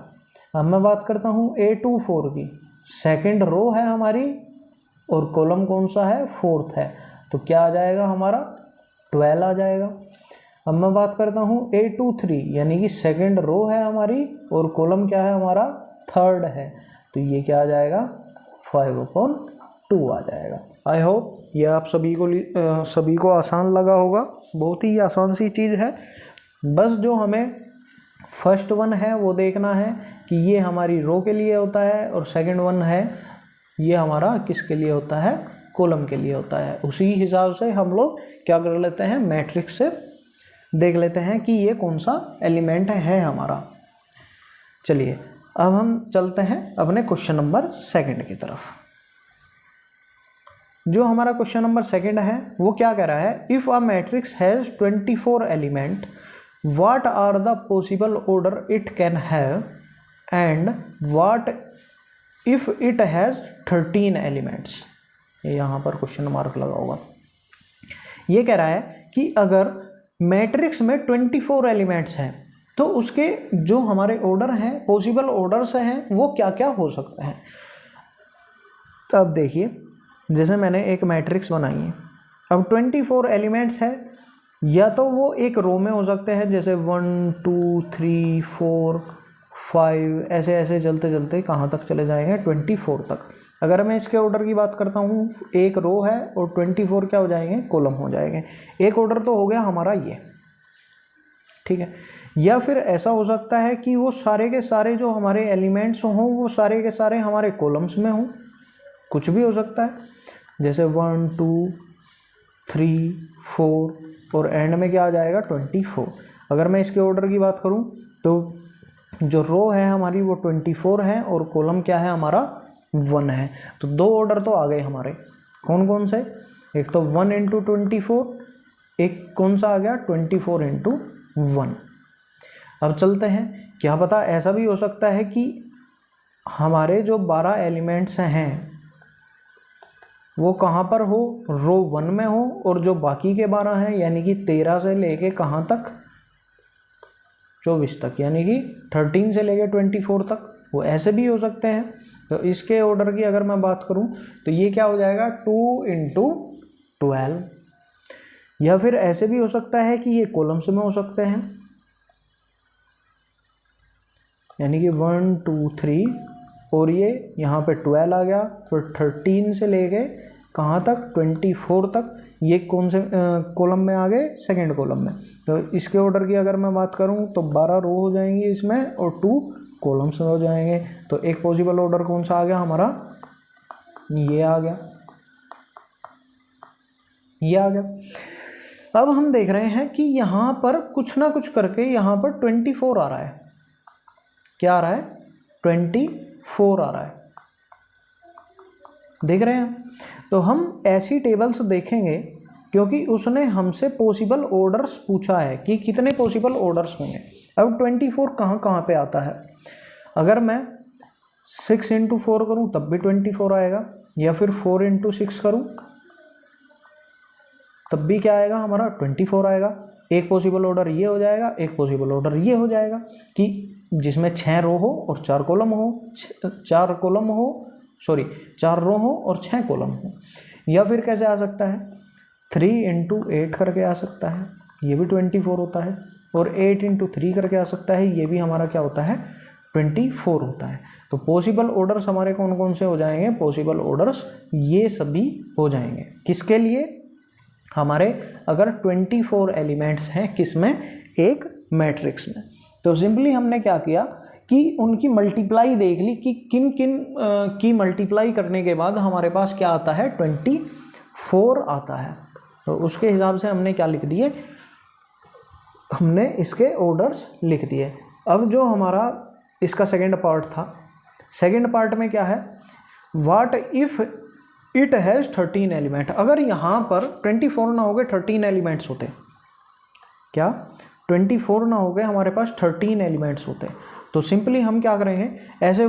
Speaker 1: अब मैं बात करता हूं A24 की, सेकंड रो है हमारी और कॉलम कौन सा है, फोर्थ है, तो क्या आ जाएगा हमारा 12 आ जाएगा। अब मैं बात करता हूं A23 यानी कि सेकंड रो है हमारी और कॉलम क्या है हमारा, थर्ड है, तो ये क्या आ जाएगा 5/2 आ जाएगा। आई होप ये आप सभी को आसान लगा होगा। बहुत ही आसान सी चीज़ है, बस जो हमें फर्स्ट वन है वो देखना है कि ये हमारी रो के लिए होता है और सेकंड वन है ये हमारा किसके लिए होता है, कॉलम के लिए होता है। उसी हिसाब से हम लोग क्या कर लेते हैं, मैट्रिक्स से देख लेते हैं कि ये कौन सा एलिमेंट है हमारा। चलिए अब हम चलते हैं अपने क्वेश्चन नंबर 2 की तरफ। जो हमारा क्वेश्चन नंबर 2 है वो क्या कह रहा है, if a matrix has 24 element what are the possible order it can have and what if it has 13 elements। ये यहाँ पर क्वेश्चन मार्क लगा होगा। ये कह रहा है कि अगर मैट्रिक्स में 24 एलिमेंट्स हैं तो उसके जो हमारे ऑर्डर हैं, पॉसिबल ऑर्डर्स हैं, वो क्या क्या हो सकते हैं। अब देखिए, जैसे मैंने एक मैट्रिक्स बनाई है, अब 24 एलिमेंट्स है, या तो वो एक रो में हो सकते हैं, जैसे 1 2 3 4 5 ऐसे ऐसे चलते चलते कहाँ तक चले जाएंगे 24 तक। अगर मैं इसके ऑर्डर की बात करता हूँ, एक रो है और 24 क्या हो जाएंगे, कॉलम हो जाएंगे। एक ऑर्डर तो हो गया हमारा ये, ठीक है। या फिर ऐसा हो सकता है कि वो सारे के सारे जो हमारे एलिमेंट्स हों वो सारे के सारे हमारे कॉलम्स में हों, कुछ भी हो सकता है, जैसे 1 2 3 4 और एंड में क्या आ जाएगा 24। अगर मैं इसके ऑर्डर की बात करूं तो जो रो है हमारी वो 24 है और कॉलम क्या है हमारा 1 है। तो 2 ऑर्डर तो आ गए हमारे, कौन कौन से, एक तो 1 × 24, एक कौन सा आ गया 24 × 1। अब चलते हैं, क्या पता ऐसा भी हो सकता है कि हमारे जो 12 एलिमेंट्स हैं वो कहाँ पर हो, रो 1 में हो, और जो बाकी के 12 हैं यानी कि 13 से लेके कहाँ तक 24 तक, यानी कि 13 से लेके 24 तक, वो ऐसे भी हो सकते हैं। तो इसके ऑर्डर की अगर मैं बात करूं तो ये क्या हो जाएगा 2 × 12। या फिर ऐसे भी हो सकता है कि ये कॉलम्स में हो सकते हैं, यानी कि 1 2 3 और ये यहाँ पे 12 आ गया, फिर 13 से लेके कहाँ तक 24 तक, ये कौन से कॉलम में आ गए, सेकंड कॉलम में। तो इसके ऑर्डर की अगर मैं बात करूँ तो 12 रो हो जाएंगी इसमें और 2 कॉलम्स हो जाएंगे। तो एक पॉसिबल ऑर्डर कौन सा आ गया हमारा, ये आ गया, ये आ गया। अब हम देख रहे हैं कि यहाँ पर कुछ ना कुछ करके यहाँ पर 24 आ रहा है। क्या आ रहा है 24 आ रहा है। देख रहे हैं। तो हम ऐसी टेबल्स देखेंगे क्योंकि उसने हमसे पॉसिबल ऑर्डर्स पूछा है कि कितने पॉसिबल ऑर्डर्स होंगे। अब 24 कहाँ कहाँ पे आता है, अगर मैं 6 × 4 करूँ तब भी 24 आएगा, या फिर 4 × 6 करूँ तब भी क्या आएगा हमारा 24 आएगा। एक पॉसिबल ऑर्डर ये हो जाएगा, एक पॉसिबल ऑर्डर ये हो जाएगा कि जिसमें 6 रो हो और 4 कॉलम हो, 4 रो हो और 6 कॉलम हो। या फिर कैसे आ सकता है, 3 × 8 करके आ सकता है, ये भी 24 होता है। और 8 × 3 करके आ सकता है, ये भी हमारा क्या होता है 24 होता है। तो पॉसिबल ऑर्डर्स हमारे कौन कौन से हो जाएंगे, पॉसिबल ऑर्डर्स ये सभी हो जाएंगे। किसके लिए, हमारे अगर 24 एलिमेंट्स हैं किसमें, एक मैट्रिक्स में। तो सिंपली हमने क्या किया कि उनकी मल्टीप्लाई देख ली कि किन किन की मल्टीप्लाई करने के बाद हमारे पास क्या आता है 24 आता है। तो उसके हिसाब से हमने क्या लिख दिए, हमने इसके ऑर्डर्स लिख दिए। अब जो हमारा इसका सेकंड पार्ट था, सेकंड पार्ट में क्या है, what if it has 13 element. अगर यहाँ पर 24 ना हो गए 13 एलिमेंट्स होते, क्या 24 ना हो गए हमारे पास 13 एलिमेंट्स होते, तो सिंपली हम क्या करेंगे, ऐसे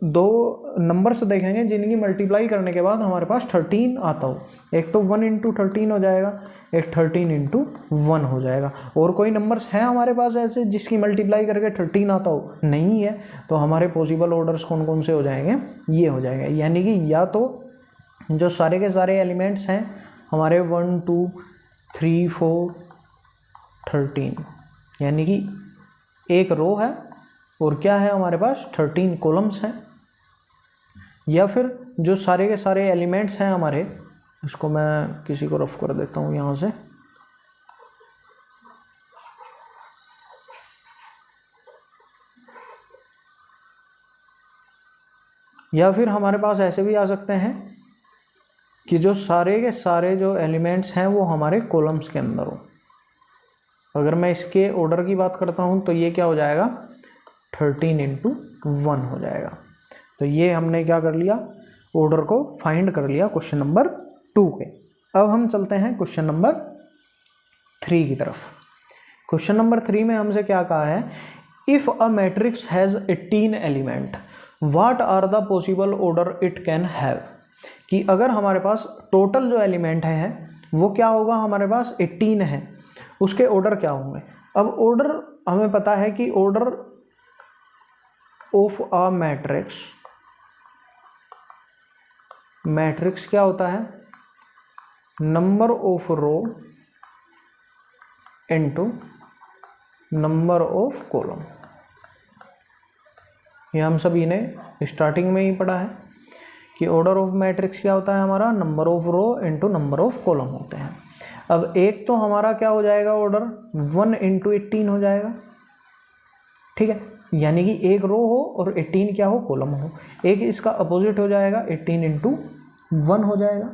Speaker 1: दो नंबर्स देखेंगे जिनकी मल्टीप्लाई करने के बाद हमारे पास 13 आता हो। एक तो 1 × 13 हो जाएगा, एक 13 × 1 हो जाएगा। और कोई नंबर्स हैं हमारे पास ऐसे जिसकी मल्टीप्लाई करके 13 आता हो, नहीं है। तो हमारे पॉसिबल ऑर्डर्स कौन कौन से हो जाएंगे, ये हो जाएंगे। यानी कि या तो जो सारे के सारे एलिमेंट्स हैं हमारे 1 2 3 4 13, यानी कि एक रो है और क्या है हमारे पास 13 कॉलम्स हैं। या फिर जो सारे के सारे एलिमेंट्स हैं हमारे, इसको मैं किसी को रफ कर देता हूँ यहाँ से, या फिर हमारे पास ऐसे भी आ सकते हैं कि जो सारे के सारे जो एलिमेंट्स हैं वो हमारे कॉलम्स के अंदर हो। अगर मैं इसके ऑर्डर की बात करता हूँ तो ये क्या हो जाएगा 13 × 1 हो जाएगा। तो ये हमने क्या कर लिया, ऑर्डर को फाइंड कर लिया क्वेश्चन नंबर 2 के। अब हम चलते हैं क्वेश्चन नंबर 3 की तरफ। क्वेश्चन नंबर 3 में हमसे क्या कहा है, if a matrix has 18 element what are the possible order it can have. कि अगर हमारे पास टोटल जो एलिमेंट है वो क्या होगा, हमारे पास 18 है, उसके ऑर्डर क्या होंगे। अब ऑर्डर हमें पता है कि ऑर्डर ऑफ अ मैट्रिक्स क्या होता है, number of row into number of column. ये हम सभी ने स्टार्टिंग में ही पढ़ा है कि ऑर्डर ऑफ मैट्रिक्स क्या होता है हमारा, number of row into number of column होते हैं। अब एक तो हमारा क्या हो जाएगा ऑर्डर 1 × 18 हो जाएगा, ठीक है, यानी कि एक रो हो और 18 क्या हो, कॉलम हो। एक इसका अपोजिट हो जाएगा 18 × 1 हो जाएगा।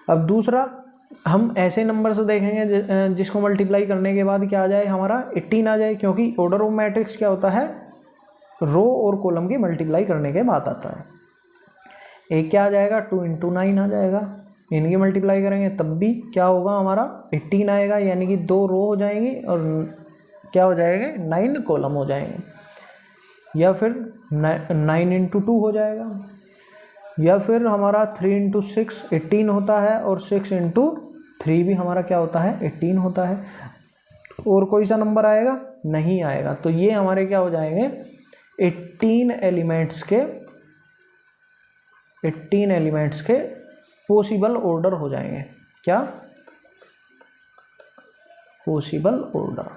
Speaker 1: अब दूसरा हम ऐसे नंबर से देखेंगे जिसको मल्टीप्लाई करने के बाद क्या आ जाए, हमारा 18 आ जाए, क्योंकि ऑर्डर ऑफ मैट्रिक्स क्या होता है, रो और कॉलम की मल्टीप्लाई करने के बाद आता है। एक क्या आ जाएगा 2 × 9 आ जाएगा, इनकी मल्टीप्लाई करेंगे तब भी क्या होगा हमारा 18 आएगा, यानी कि 2 रो हो जाएंगी और क्या हो जाएंगे 9 कॉलम हो जाएंगे। या फिर 9 × 2 हो जाएगा, या फिर हमारा 3 × 6 18 होता है और 6 × 3 भी हमारा क्या होता है 18 होता है। और कोई सा नंबर आएगा, नहीं आएगा। तो ये हमारे क्या हो जाएंगे 18 एलिमेंट्स के पॉसिबल ऑर्डर हो जाएंगे। क्या पॉसिबल ऑर्डर।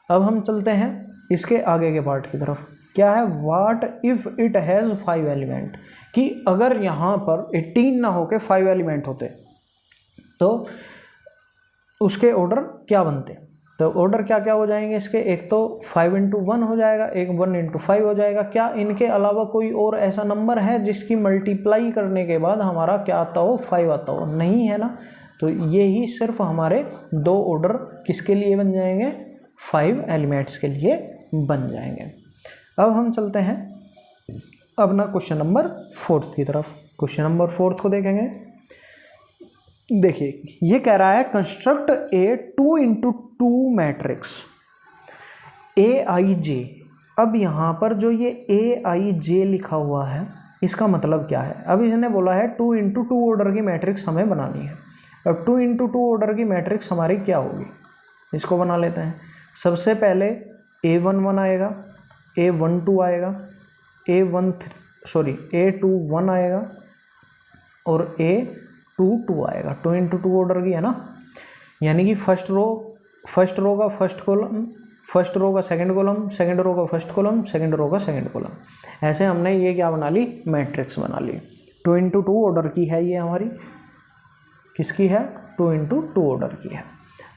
Speaker 1: अब हम चलते हैं इसके आगे के पार्ट की तरफ। क्या है, what if it has 5 element. कि अगर यहाँ पर 18 ना होके 5 एलिमेंट होते तो उसके ऑर्डर क्या बनते। तो ऑर्डर क्या क्या हो जाएंगे इसके, एक तो 5 × 1 हो जाएगा, एक 1 × 5 हो जाएगा। क्या इनके अलावा कोई और ऐसा नंबर है जिसकी मल्टीप्लाई करने के बाद हमारा क्या आता हो 5 आता हो, नहीं है ना। तो ये ही सिर्फ हमारे 2 ऑर्डर किसके लिए बन जाएंगे, 5 एलिमेंट्स के लिए बन जाएंगे। अब हम चलते हैं अब ना क्वेश्चन नंबर 4 की तरफ, क्वेश्चन नंबर 4 को देखेंगे। देखिए ये कह रहा है कंस्ट्रक्ट ए 2x2 मैट्रिक्स AIJ। अब यहाँ पर जो ये AIJ लिखा हुआ है इसका मतलब क्या है? अब इसने बोला है 2x2 ऑर्डर की मैट्रिक्स हमें बनानी है। अब 2x2 ऑर्डर की मैट्रिक्स हमारी क्या होगी, इसको बना लेते हैं। सबसे पहले A11 आएगा, A12 आएगा, A21 आएगा और A22 आएगा। 2x2 ऑर्डर की है ना, यानी कि फर्स्ट रो का फर्स्ट कॉलम, फर्स्ट रो का सेकंड कॉलम, सेकंड रो का फर्स्ट कॉलम, सेकंड रो का सेकंड कॉलम। ऐसे हमने ये क्या बना ली, मैट्रिक्स बना ली। 2x2 ऑर्डर की है ये हमारी, किसकी है, 2x2 ऑर्डर की है।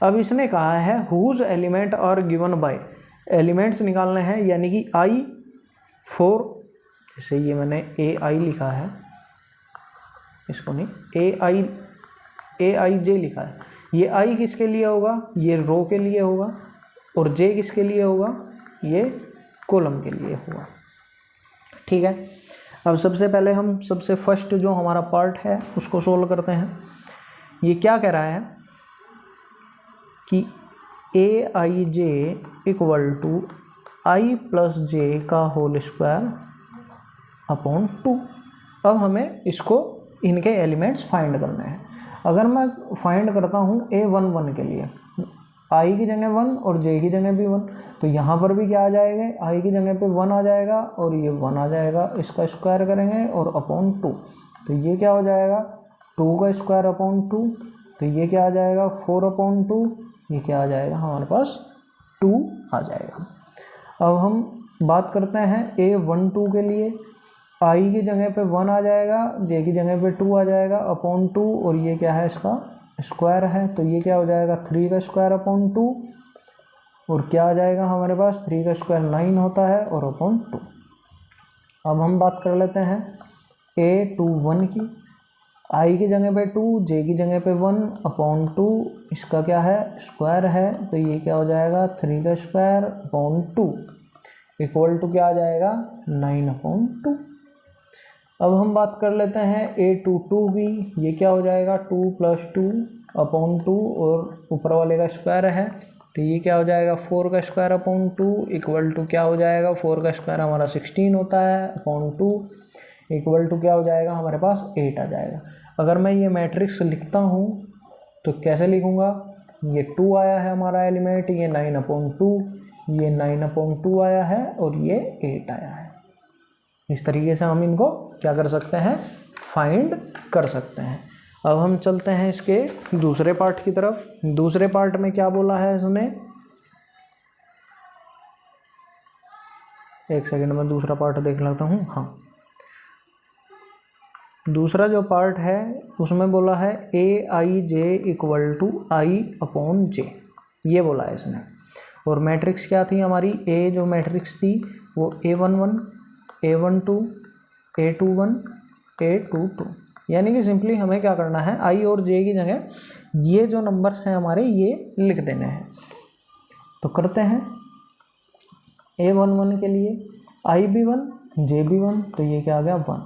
Speaker 1: अब इसने कहा है whose element are given by, elements निकालने हैं, यानी कि I4, जैसे ये मैंने AI लिखा है, इसको नहीं AIJ लिखा है। ये I किसके लिए होगा, ये रो के लिए होगा, और J किसके लिए होगा, ये कॉलम के लिए होगा। ठीक है, अब सबसे पहले हम सबसे फर्स्ट जो हमारा पार्ट है उसको सोल्व करते हैं। ये क्या कह रहा है कि AIJ equal to I plus J का होल स्क्वायर अपॉन 2। अब हमें इसको इनके एलिमेंट्स फाइंड करने हैं। अगर मैं फाइंड करता हूँ A11 के लिए, I की जगह 1 और J की जगह भी 1, तो यहाँ पर भी क्या आ जाएगा, I की जगह पे 1 आ जाएगा और ये 1 आ जाएगा। इसका स्क्वायर करेंगे और अपॉन 2, तो ये क्या हो जाएगा, 2 का स्क्वायर अपॉन 2, तो ये क्या आ जाएगा, 4 अपॉन 2, ये क्या आ जाएगा, हमारे पास 2 आ जाएगा। अब हम बात करते हैं A12 के लिए, I की जगह पे 1 आ जाएगा, J की जगह पे 2 आ जाएगा अपॉन 2, और ये क्या है, इसका स्क्वायर है, तो ये क्या हो जाएगा, 3 का स्क्वायर अपॉन 2, और क्या आ जाएगा हमारे पास, 3 का स्क्वायर 9 होता है और अपॉन 2। अब हम बात कर लेते हैं A21 की, I की जगह पे 2, J की जगह पे 1 अपॉन 2, इसका क्या है, स्क्वायर है, तो ये क्या हो जाएगा, 3 का स्क्वायर अपॉन 2 इक्वल टू क्या आ जाएगा, 9 अपॉन 2। अब हम बात कर लेते हैं A22 की, ये क्या हो जाएगा, 2 प्लस 2 अपॉन 2, और ऊपर वाले का स्क्वायर है, तो ये क्या हो जाएगा, 4 का स्क्वायर अपॉन 2 इक्वल टू क्या हो जाएगा, 4 का स्क्वायर हमारा 16 होता है अपॉन 2 इक्वल टू क्या हो जाएगा, हमारे पास 8 आ जाएगा। अगर मैं ये मैट्रिक्स लिखता हूँ तो कैसे लिखूँगा, ये 2 आया है हमारा एलिमेंट, ये 9 अपॉन 2, ये 9 अपॉन 2 आया है और ये 8 आया है। इस तरीके से हम इनको क्या कर सकते हैं, फाइंड कर सकते हैं। अब हम चलते हैं इसके दूसरे पार्ट की तरफ। दूसरे पार्ट में क्या बोला है इसने, एक सेकंड में दूसरा पार्ट देख लेता हूँ। हाँ, दूसरा जो पार्ट है उसमें बोला है AIJ equal to I upon J, ये बोला है इसने। और मैट्रिक्स क्या थी हमारी, A जो मैट्रिक्स थी वो A11, A12, A21, A22, यानी कि सिंपली हमें क्या करना है, I और J की जगह ये जो नंबर्स हैं हमारे ये लिख देने हैं। तो करते हैं, A11 के लिए I भी 1, J भी 1, तो ये क्या आ गया 1।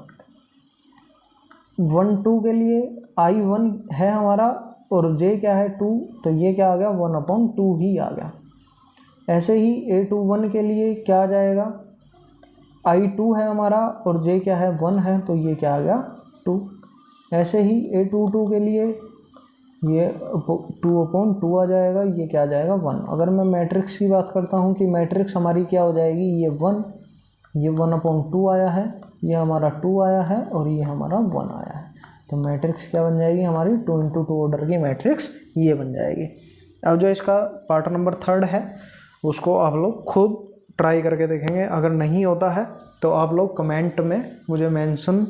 Speaker 1: 1-2 के लिए I1 है हमारा और J क्या है 2, तो ये क्या आ गया 1 अपॉन 2 ही आ गया। ऐसे ही A21 के लिए क्या आ जाएगा, I2 है हमारा और J क्या है 1 है, तो ये क्या आ गया 2। ऐसे ही A22 के लिए ये 2 अपॉन 2 आ जाएगा, ये क्या आ जाएगा 1। अगर मैं मैट्रिक्स की बात करता हूँ कि मैट्रिक्स हमारी क्या हो जाएगी, ये 1, ये 1 अपॉन 2 आया है, ये हमारा 2 आया है और ये हमारा 1 आया है। तो मैट्रिक्स क्या बन जाएगी हमारी, 2x2 ऑर्डर की मैट्रिक्स ये बन जाएगी। अब जो इसका पार्ट नंबर 3 है उसको आप लोग खुद ट्राई करके देखेंगे। अगर नहीं होता है तो आप लोग कमेंट में मुझे मेंशन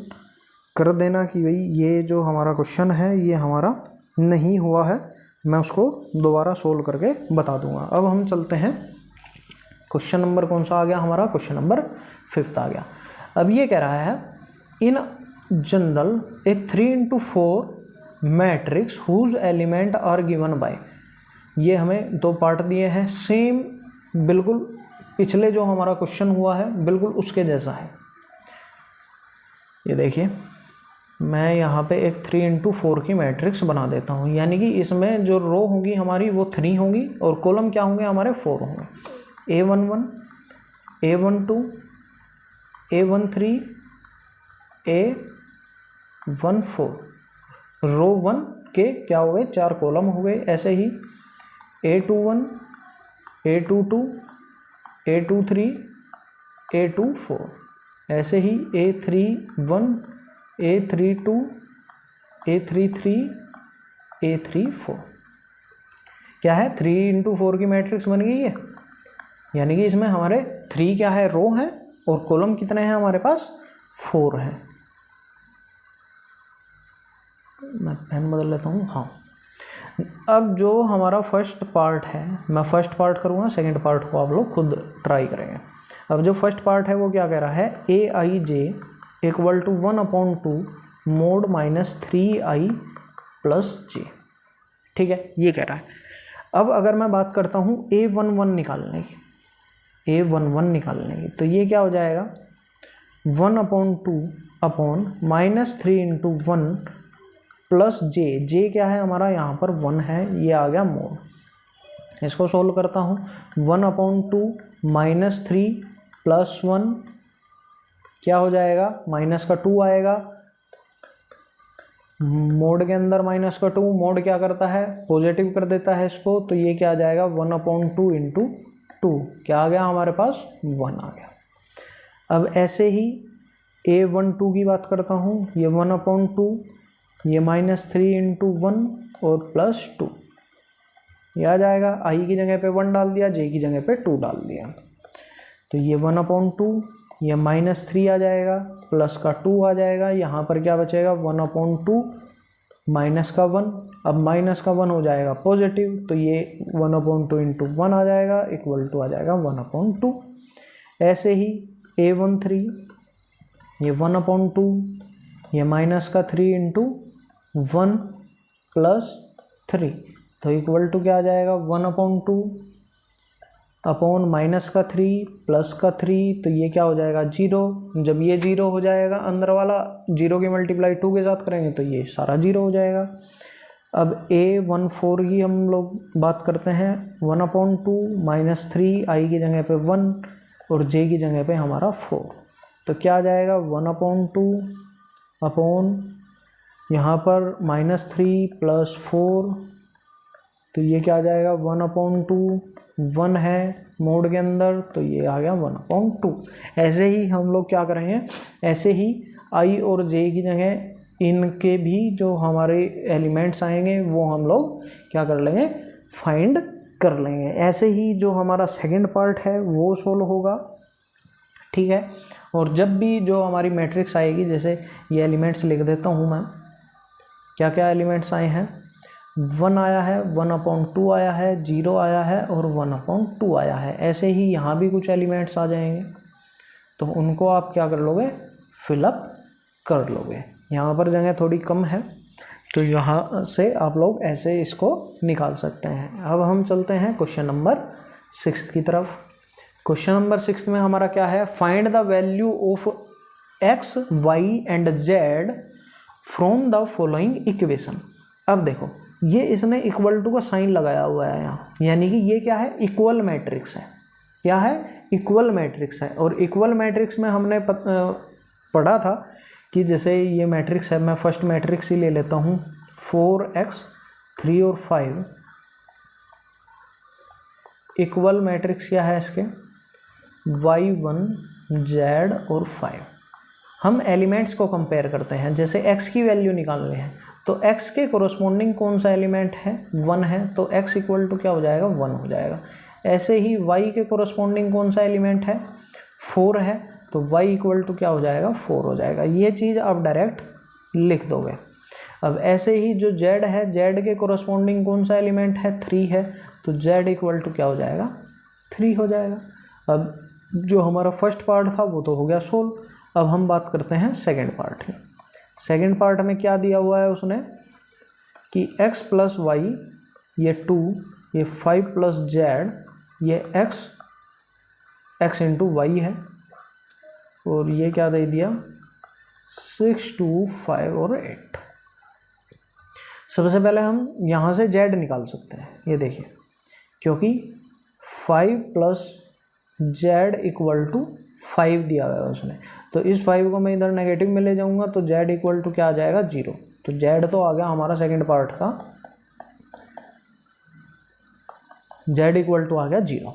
Speaker 1: कर देना कि भाई ये जो हमारा क्वेश्चन है ये हमारा नहीं हुआ है, मैं उसको दोबारा सोल्व करके बता दूंगा। अब हम चलते हैं, क्वेश्चन नंबर कौन सा आ गया हमारा, क्वेश्चन नंबर 5 आ गया। अब ये कह रहा है in general a 3x4 matrix whose element are given by, ये हमें 2 पार्ट दिए हैं, सेम बिल्कुल पिछले जो हमारा क्वेश्चन हुआ है बिल्कुल उसके जैसा है। ये देखिए मैं यहाँ पे एक 3 इंटू 4 की मैट्रिक्स बना देता हूँ, यानी कि इसमें जो रो होंगी हमारी वो 3 होंगी और कॉलम क्या होंगे हमारे 4 होंगे। A11, A12, A13, A14, रो 1 के क्या हो गए 4 कॉलम हो गए। ऐसे ही A21, A22, A23, A24, ऐसे ही A31, A32, A33, A34। क्या है 3 इंटू 4 की मैट्रिक्स बन गई है, यानी कि इसमें हमारे 3 क्या है रो हैं और कॉलम कितने हैं हमारे पास 4 हैं। मैं पेन बदल लेता हूँ। हाँ, अब जो हमारा फर्स्ट पार्ट है, मैं फर्स्ट पार्ट करूँगा, सेकंड पार्ट को आप लोग खुद ट्राई करेंगे। अब जो फर्स्ट पार्ट है वो क्या कह रहा है, AIJ equal to 1/2 mod -3i plus j। ठीक है, ये कह रहा है। अब अगर मैं बात करता हूँ A11 निकालने की, A11 निकालने की, तो ये क्या हो जाएगा 1/2 अपॉन -3 इंटू 1 प्लस जे क्या है हमारा यहाँ पर 1 है, ये आ गया मोड। इसको सोल्व करता हूँ 1/2 -3 प्लस 1 क्या हो जाएगा माइनस का 2 आएगा, मोड के अंदर माइनस का 2, मोड क्या करता है पॉजिटिव कर देता है इसको, तो ये क्या आ जाएगा 1/2 इंटू 2, क्या आ गया हमारे पास 1 आ गया। अब ऐसे ही A12 की बात करता हूँ, ये 1/2, ये -3 इंटू 1 और प्लस 2, ये आ जाएगा। i की जगह पे 1 डाल दिया, j की जगह पे 2 डाल दिया, तो ये 1/2, ये -3 आ जाएगा, प्लस का 2 आ जाएगा, यहाँ पर क्या बचेगा 1/2 माइनस का 1, अब माइनस का 1 हो जाएगा पॉजिटिव, तो ये 1/2 इंटू 1 आ जाएगा इक्वल टू आ जाएगा 1/2। ऐसे ही A13, ये 1/2, ये माइनस का 3 इंटू 1 प्लस 3, तो इक्वल टू क्या आ जाएगा 1/2 अपॉन माइनस का 3 प्लस का 3, तो ये क्या हो जाएगा 0। जब ये 0 हो जाएगा, अंदर वाला 0 की मल्टीप्लाई 2 के साथ करेंगे तो ये सारा 0 हो जाएगा। अब A14 की हम लोग बात करते हैं, 1/2 -3 i की जगह पे 1 और j की जगह पे हमारा 4, तो क्या आ जाएगा 1/2 अपॉन यहाँ पर -3 प्लस 4, तो ये क्या आ जाएगा 1/2, 1 है मोड के अंदर, तो ये आ गया 1/2। ऐसे ही हम लोग क्या करेंगे, ऐसे ही i और j की जगह इनके भी जो हमारे एलिमेंट्स आएंगे वो हम लोग क्या कर लेंगे फाइंड कर लेंगे। ऐसे ही जो हमारा सेकंड पार्ट है वो सोल्व होगा। ठीक है, और जब भी जो हमारी मैट्रिक्स आएगी, जैसे ये एलिमेंट्स लिख देता हूँ मैं, क्या क्या एलिमेंट्स आए हैं, 1 आया है, 1/2 आया है, 0 आया है और 1/2 आया है। ऐसे ही यहाँ भी कुछ एलिमेंट्स आ जाएंगे, तो उनको आप क्या कर लोगे फिलअप कर लोगे। यहाँ पर जगह थोड़ी कम है, तो यहाँ से आप लोग ऐसे इसको निकाल सकते हैं। अब हम चलते हैं क्वेश्चन नंबर 6 की तरफ। क्वेश्चन नंबर 6 में हमारा क्या है, find the value of x, y and z from the following equation. अब देखो ये इसने इक्वल टू का साइन लगाया हुआ है यहाँ, यानी कि ये क्या है इक्वल मैट्रिक्स है। क्या है इक्वल मैट्रिक्स है, और इक्वल मैट्रिक्स में हमने पढ़ा था कि जैसे ये मैट्रिक्स है, मैं फर्स्ट मैट्रिक्स ही ले लेता हूँ 4x 3 और 5, इक्वल मैट्रिक्स क्या है इसके y1 z और 5। हम एलिमेंट्स को कंपेयर करते हैं, जैसे x की वैल्यू निकालनी है तो x के कोरोस्पोंडिंग कौन सा एलिमेंट है 1 है, तो x इक्वल टू क्या हो जाएगा 1 हो जाएगा। ऐसे ही y के कोरोस्पोंडिंग कौन सा एलिमेंट है 4 है, तो y इक्वल टू क्या हो जाएगा 4 हो जाएगा। ये चीज़ आप डायरेक्ट लिख दोगे। अब ऐसे ही जो z है, z के कोरोस्पोंडिंग कौन सा एलिमेंट है 3 है, तो z इक्वल टू क्या हो जाएगा 3 हो जाएगा। अब जो हमारा फर्स्ट पार्ट था वो तो हो गया सोल्व। अब हम बात करते हैं सेकेंड पार्ट की। सेकेंड पार्ट में क्या दिया हुआ है उसने कि x प्लस वाई ये 2, ये 5 प्लस जेड ये x इंटू वाई है, और ये क्या दे दिया 6, 2, 5 और 8। सबसे पहले हम यहाँ से z निकाल सकते हैं, ये देखिए, क्योंकि 5 प्लस z इक्वल टू 5 दिया हुआ है उसने, तो इस 5 को मैं इधर नेगेटिव में ले जाऊंगा तो z इक्वल टू क्या आ जाएगा 0। तो z तो आ गया हमारा सेकंड पार्ट का, z इक्वल टू आ गया 0।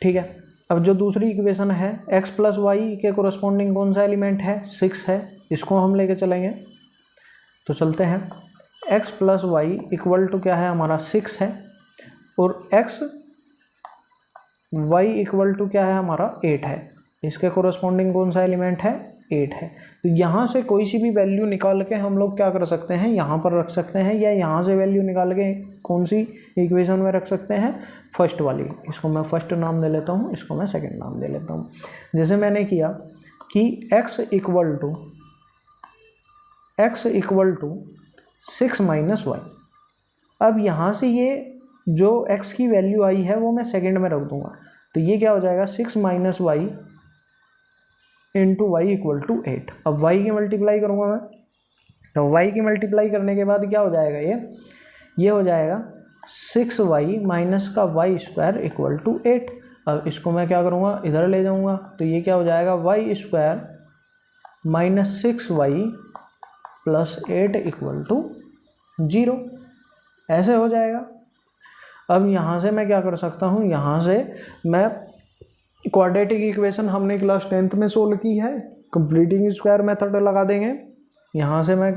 Speaker 1: ठीक है, अब जो दूसरी इक्वेशन है x प्लस वाई के कोरस्पॉन्डिंग कौन सा एलिमेंट है, 6 है, इसको हम लेके चलेंगे। तो चलते हैं, x plus y equal to क्या है हमारा 6 है, और x y इक्वल टू क्या है हमारा 8 है, इसके कोरस्पॉन्डिंग कौन सा एलिमेंट है 8 है। तो यहाँ से कोई सी भी वैल्यू निकाल के हम लोग क्या कर सकते हैं, यहाँ पर रख सकते हैं, या यहाँ से वैल्यू निकाल के कौन सी इक्वेशन में रख सकते हैं, फर्स्ट वाली। इसको मैं फर्स्ट नाम दे लेता हूँ, इसको मैं सेकंड नाम दे लेता हूँ। जैसे मैंने किया कि x equal to 6 minus y. अब यहाँ से ये जो x की वैल्यू आई है वो मैं सेकंड में रख दूंगा, तो ये क्या हो जाएगा 6 minus y into y equal to 8। अब y की मल्टीप्लाई करूँगा मैं, तो y की मल्टीप्लाई करने के बाद क्या हो जाएगा, ये हो जाएगा 6y माइनस का वाई स्क्वायर इक्वल टू 8। अब इसको मैं क्या करूँगा, इधर ले जाऊँगा, तो ये क्या हो जाएगा y square minus 6y plus 8 equal to 0, ऐसे हो जाएगा। अब यहाँ से मैं क्या कर सकता हूँ, यहाँ से मैं क्वाड्रेटिक इक्वेशन हमने क्लास 10th में सोल्व की है, कंप्लीटिंग स्क्वायर मेथड लगा देंगे। यहाँ से मैं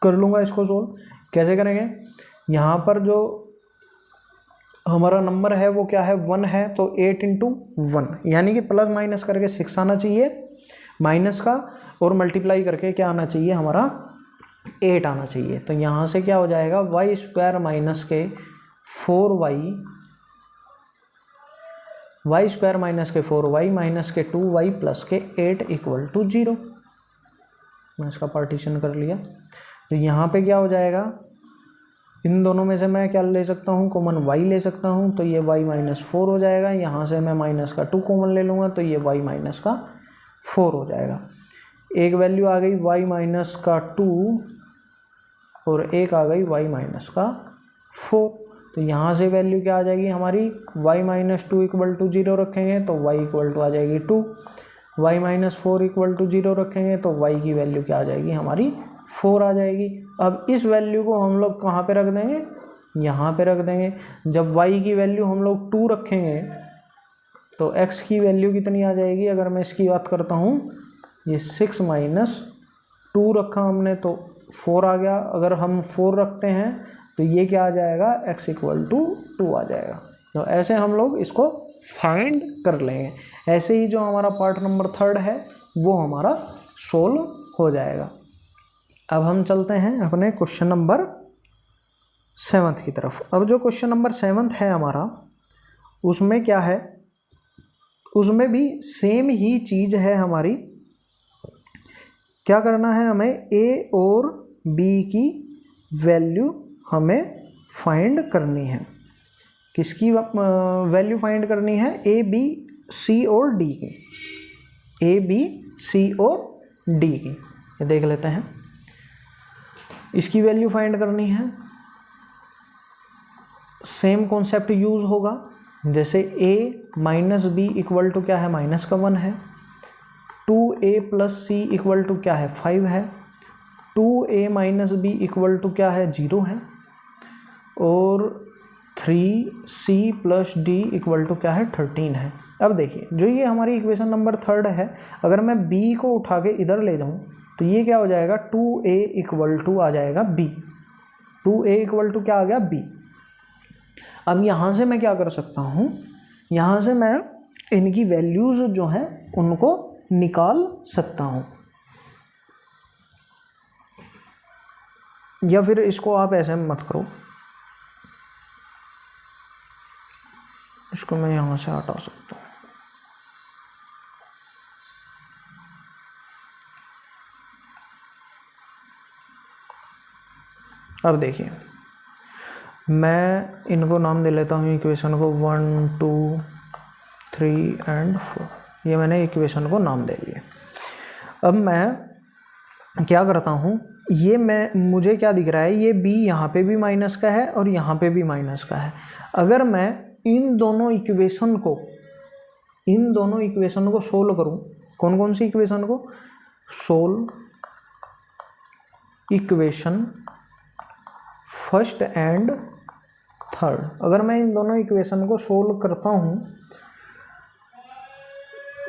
Speaker 1: कर लूँगा इसको सोल्व। कैसे करेंगे, यहाँ पर जो हमारा नंबर है वो क्या है 1 है, तो 8 इंटू 1 यानी कि प्लस माइनस करके 6 आना चाहिए माइनस का, और मल्टीप्लाई करके क्या आना चाहिए हमारा 8 आना चाहिए। तो यहाँ से क्या हो जाएगा वाई स्क्वायर माइनस के 4y माइनस के 2y प्लस के 8 इक्वल टू 0। मैं इसका पार्टीशन कर लिया, तो यहाँ पे क्या हो जाएगा, इन दोनों में से मैं क्या ले सकता हूँ, कॉमन y ले सकता हूँ, तो ये y माइनस 4 हो जाएगा। यहाँ से मैं माइनस का 2 कॉमन ले लूँगा, तो ये y माइनस का 4 हो जाएगा। एक वैल्यू आ गई y माइनस का 2 और एक आ गई y माइनस का 4। तो यहाँ से वैल्यू क्या आ जाएगी हमारी, y माइनस 2 इक्वल टू 0 रखेंगे तो y इक्वल टू आ जाएगी 2, y माइनस 4 इक्वल टू 0 रखेंगे तो y की वैल्यू क्या आ जाएगी हमारी 4 आ जाएगी। अब इस वैल्यू को हम लोग कहाँ पे रख देंगे, यहाँ पे रख देंगे। जब y की वैल्यू हम लोग 2 रखेंगे तो x की वैल्यू कितनी आ जाएगी, अगर मैं इसकी बात करता हूँ, ये 6 माइनस 2 रखा हमने तो 4 आ गया। अगर हम 4 रखते हैं तो ये क्या आ जाएगा x इक्वल टू 2 आ जाएगा। तो ऐसे हम लोग इसको फाइंड कर लेंगे। ऐसे ही जो हमारा पार्ट नंबर 3 है वो हमारा सोल्व हो जाएगा। अब हम चलते हैं अपने क्वेश्चन नंबर 7 की तरफ। अब जो क्वेश्चन नंबर 7 है हमारा, उसमें क्या है, उसमें भी सेम ही चीज़ है हमारी। क्या करना है हमें, a और b की वैल्यू हमें फाइंड करनी है। किसकी वैल्यू फाइंड करनी है, a, b, c और d की, a, b, c और d की। ये देख लेते हैं, इसकी वैल्यू फाइंड करनी है। सेम कॉन्सेप्ट यूज होगा, जैसे a minus b equal to क्या है माइनस का 1 है, 2a plus C equal to क्या है 5 है, 2a minus b equal to क्या है 0 है, और 3c plus D equal to क्या है 13 है। अब देखिए, जो ये हमारी इक्वेशन नंबर 3 है, अगर मैं b को उठा के इधर ले जाऊं तो ये क्या हो जाएगा 2a इक्वल टू आ जाएगा b, 2a इक्वल टू क्या आ गया b। अब यहाँ से मैं क्या कर सकता हूँ, यहाँ से मैं इनकी वैल्यूज जो हैं उनको निकाल सकता हूँ, या फिर इसको आप ऐसे मत करो, इसको मैं यहाँ से हटा सकता हूँ। अब देखिए, मैं इनको नाम दे लेता हूँ, इक्वेशन को 1, 2, 3 एंड 4, ये मैंने इक्वेशन को नाम दे लिया। अब मैं क्या करता हूँ, ये मुझे क्या दिख रहा है, ये b यहाँ पे भी माइनस का है और यहाँ पे भी माइनस का है। अगर मैं इन दोनों इक्वेशन को सोल्व करूँ, कौन कौन सी इक्वेशन को, solve equation first and third, अगर मैं इन दोनों इक्वेशन को सोल्व करता हूँ,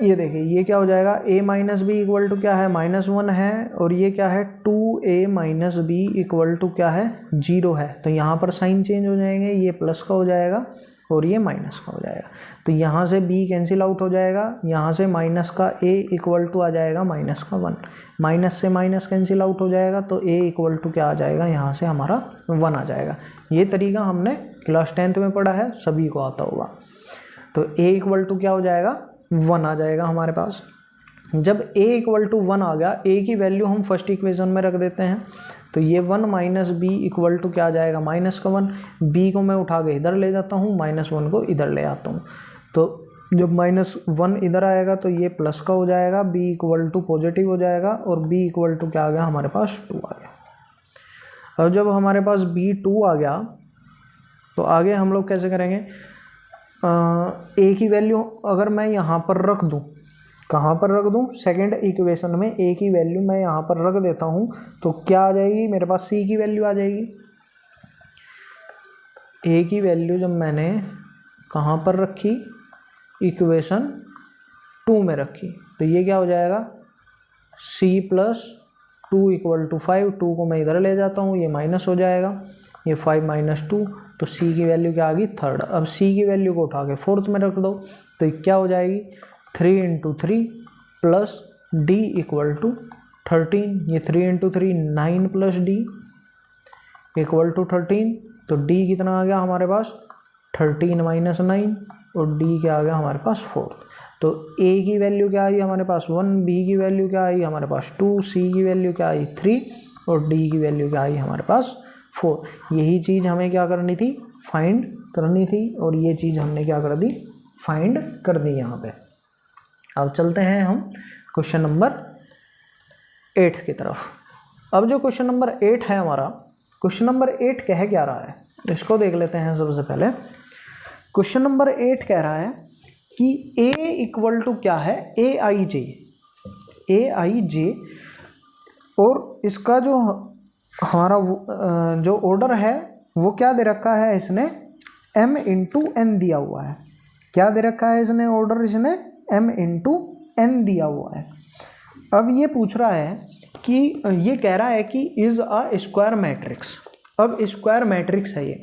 Speaker 1: ये देखिए ये क्या हो जाएगा, a minus b equal to क्या है, -1 है, और ये क्या है 2a minus b equal to क्या है, 0 है। तो यहाँ पर साइन चेंज हो जाएंगे, ये प्लस का हो जाएगा और ये माइनस का हो जाएगा। तो यहाँ से b कैंसिल आउट हो जाएगा, यहाँ से माइनस का a इक्वल टू आ जाएगा माइनस का 1, माइनस से माइनस कैंसिल आउट हो जाएगा, तो a इक्वल टू क्या आ जाएगा, यहाँ से हमारा 1 आ जाएगा। ये तरीका हमने क्लास 10th में पढ़ा है, सभी को आता होगा। तो a इक्वल टू क्या हो जाएगा, 1 आ जाएगा हमारे पास। जब a इक्वल टू 1 आ गया, a की वैल्यू हम फर्स्ट इक्वेशन में रख देते हैं, तो ये 1 माइनस बी इक्वल टू क्या आ जाएगा, -1, b को मैं उठा के इधर ले जाता हूँ, -1 को इधर ले आता हूँ। तो जब -1 इधर आएगा तो ये प्लस का हो जाएगा, b इक्वल टू पॉजिटिव हो जाएगा, और b इक्वल टू क्या आ गया हमारे पास, 2 आ गया। अब जब हमारे पास b 2 आ गया, तो आगे हम लोग कैसे करेंगे, a की वैल्यू अगर मैं यहाँ पर रख दूँ, कहाँ पर रख दूँ, सेकेंड इक्वेशन में a की वैल्यू मैं यहाँ पर रख देता हूँ, तो क्या आ जाएगी मेरे पास, c की वैल्यू आ जाएगी। a की वैल्यू जब मैंने कहाँ पर रखी, इक्वेशन 2 में रखी, तो ये क्या हो जाएगा, c प्लस 2 इक्वल टू 5, 2 को मैं इधर ले जाता हूँ, ये माइनस हो जाएगा, ये 5 माइनस 2, तो c की वैल्यू क्या आ गई, 3rd। अब c की वैल्यू को उठा के 4th में रख दो, तो ये क्या हो जाएगी, 3 × 3 प्लस d इक्वल टू 13, ये 3 × 3 9 प्लस d इक्वल टू 13, तो d कितना आ गया हमारे पास, 13 माइनस 9, और d क्या आ गया हमारे पास, 4। तो a की वैल्यू क्या आई हमारे पास 1, b की वैल्यू क्या आई हमारे पास 2, c की वैल्यू क्या आई 3, और d की वैल्यू क्या आई हमारे पास 4। यही चीज़ हमें क्या करनी थी, फाइंड करनी थी, और ये चीज़ हमने क्या कर दी, फाइंड कर दी यहाँ पे। अब चलते हैं हम क्वेश्चन नंबर 8 की तरफ। अब जो क्वेश्चन नंबर 8 है हमारा, क्वेश्चन नंबर 8 कह क्या रहा है, इसको देख लेते हैं। सबसे पहले क्वेश्चन नंबर 8 कह रहा है कि a इक्वल टू क्या है, ai j, और इसका जो हमारा जो ऑर्डर है वो क्या दे रखा है, इसने m × n दिया हुआ है। क्या दे रखा है इसने ऑर्डर, इसने m × n दिया हुआ है। अब ये पूछ रहा है कि, ये कह रहा है कि इज अ स्क्वायर मैट्रिक्स। अब स्क्वायर मैट्रिक्स है ये।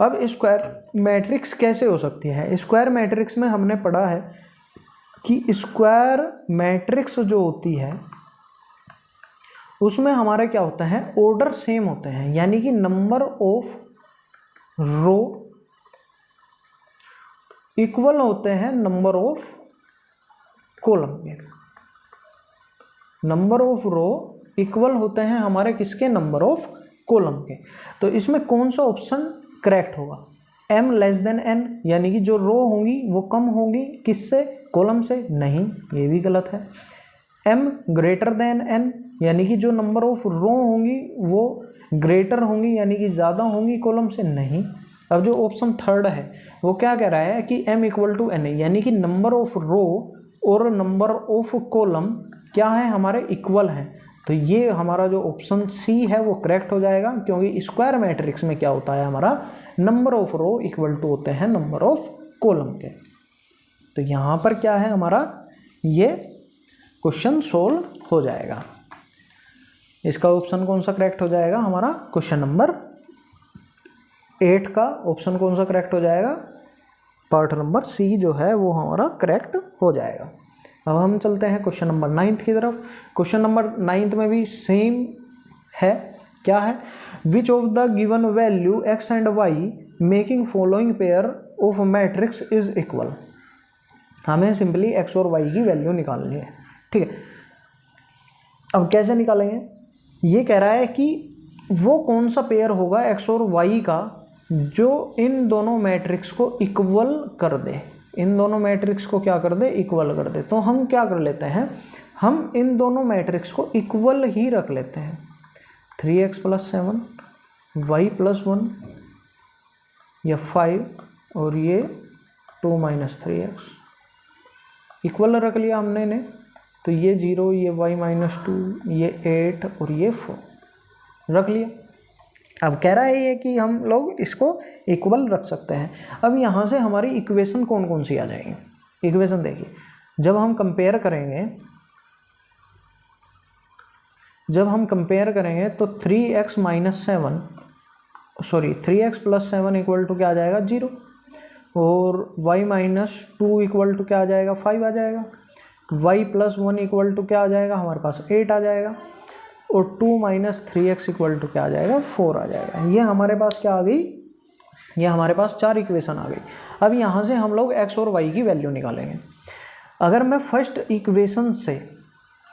Speaker 1: अब स्क्वायर मैट्रिक्स कैसे हो सकती है, स्क्वायर मैट्रिक्स में हमने पढ़ा है कि स्क्वायर मैट्रिक्स जो होती है उसमें हमारे क्या होता है, ऑर्डर सेम होते हैं, यानी कि नंबर ऑफ रो इक्वल होते हैं नंबर ऑफ कॉलम के। नंबर ऑफ रो इक्वल होते हैं हमारे किसके, नंबर ऑफ कॉलम के। तो इसमें कौन सा ऑप्शन करेक्ट होगा, m लेस देन n, यानी कि जो रो होंगी वो कम होंगी किससे, कॉलम से, नहीं ये भी गलत है। m ग्रेटर देन n, यानी कि जो नंबर ऑफ रो होंगी वो ग्रेटर होंगी, यानी कि ज़्यादा होंगी कॉलम से, नहीं। अब जो ऑप्शन 3rd है वो क्या कह रहा है कि m इक्वल टू n, यानी कि नंबर ऑफ रो और नंबर ऑफ कॉलम क्या है हमारे, इक्वल हैं। तो ये हमारा जो ऑप्शन सी है वो करेक्ट हो जाएगा, क्योंकि स्क्वायर मैट्रिक्स में क्या होता है हमारा, number of row equal to होते हैं नंबर ऑफ कॉलम के। तो यहाँ पर क्या है हमारा, ये क्वेश्चन सोल्व हो जाएगा। इसका ऑप्शन कौन सा करेक्ट हो जाएगा हमारा, क्वेश्चन नंबर 8 का ऑप्शन कौन सा करेक्ट हो जाएगा, पार्ट नंबर सी जो है वो हमारा करेक्ट हो जाएगा। अब हम चलते हैं क्वेश्चन नंबर 9 की तरफ। क्वेश्चन नंबर 9 में भी सेम है, क्या है, which of the given value x and y making following pair of matrix is equal. हमें सिंपली x और y की वैल्यू निकालनी है, ठीक है। अब कैसे निकालेंगे, ये कह रहा है कि वो कौन सा पेयर होगा x और y का जो इन दोनों मैट्रिक्स को इक्वल कर दे, इन दोनों मैट्रिक्स को क्या कर दे, इक्वल कर दे। तो हम क्या कर लेते हैं, हम इन दोनों मैट्रिक्स को इक्वल ही रख लेते हैं। 3x + 7 y + 1 या 5 और ये 2 - 3x इक्वल रख लिया हमने इन्हें, तो ये 0, ये y - 2, ये 8 और ये 4 रख लिया। अब कह रहा है ये कि हम लोग इसको इक्वल रख सकते हैं। अब यहाँ से हमारी इक्वेशन कौन कौन सी आ जाएगी? इक्वेशन देखिए, जब हम कंपेयर करेंगे तो 3x + 7 इक्वल टू क्या आ जाएगा? 0, और y - 2 इक्वल टू क्या आ जाएगा? 5 आ जाएगा। y + 1 इक्वल टू क्या आ जाएगा? हमारे पास 8 आ जाएगा। और 2 - 3x इक्वल टू क्या आ जाएगा? 4 आ जाएगा। ये हमारे पास क्या आ गई? ये हमारे पास 4 इक्वेशन आ गई। अब यहाँ से हम लोग x और y की वैल्यू निकालेंगे। अगर मैं फर्स्ट इक्वेशन से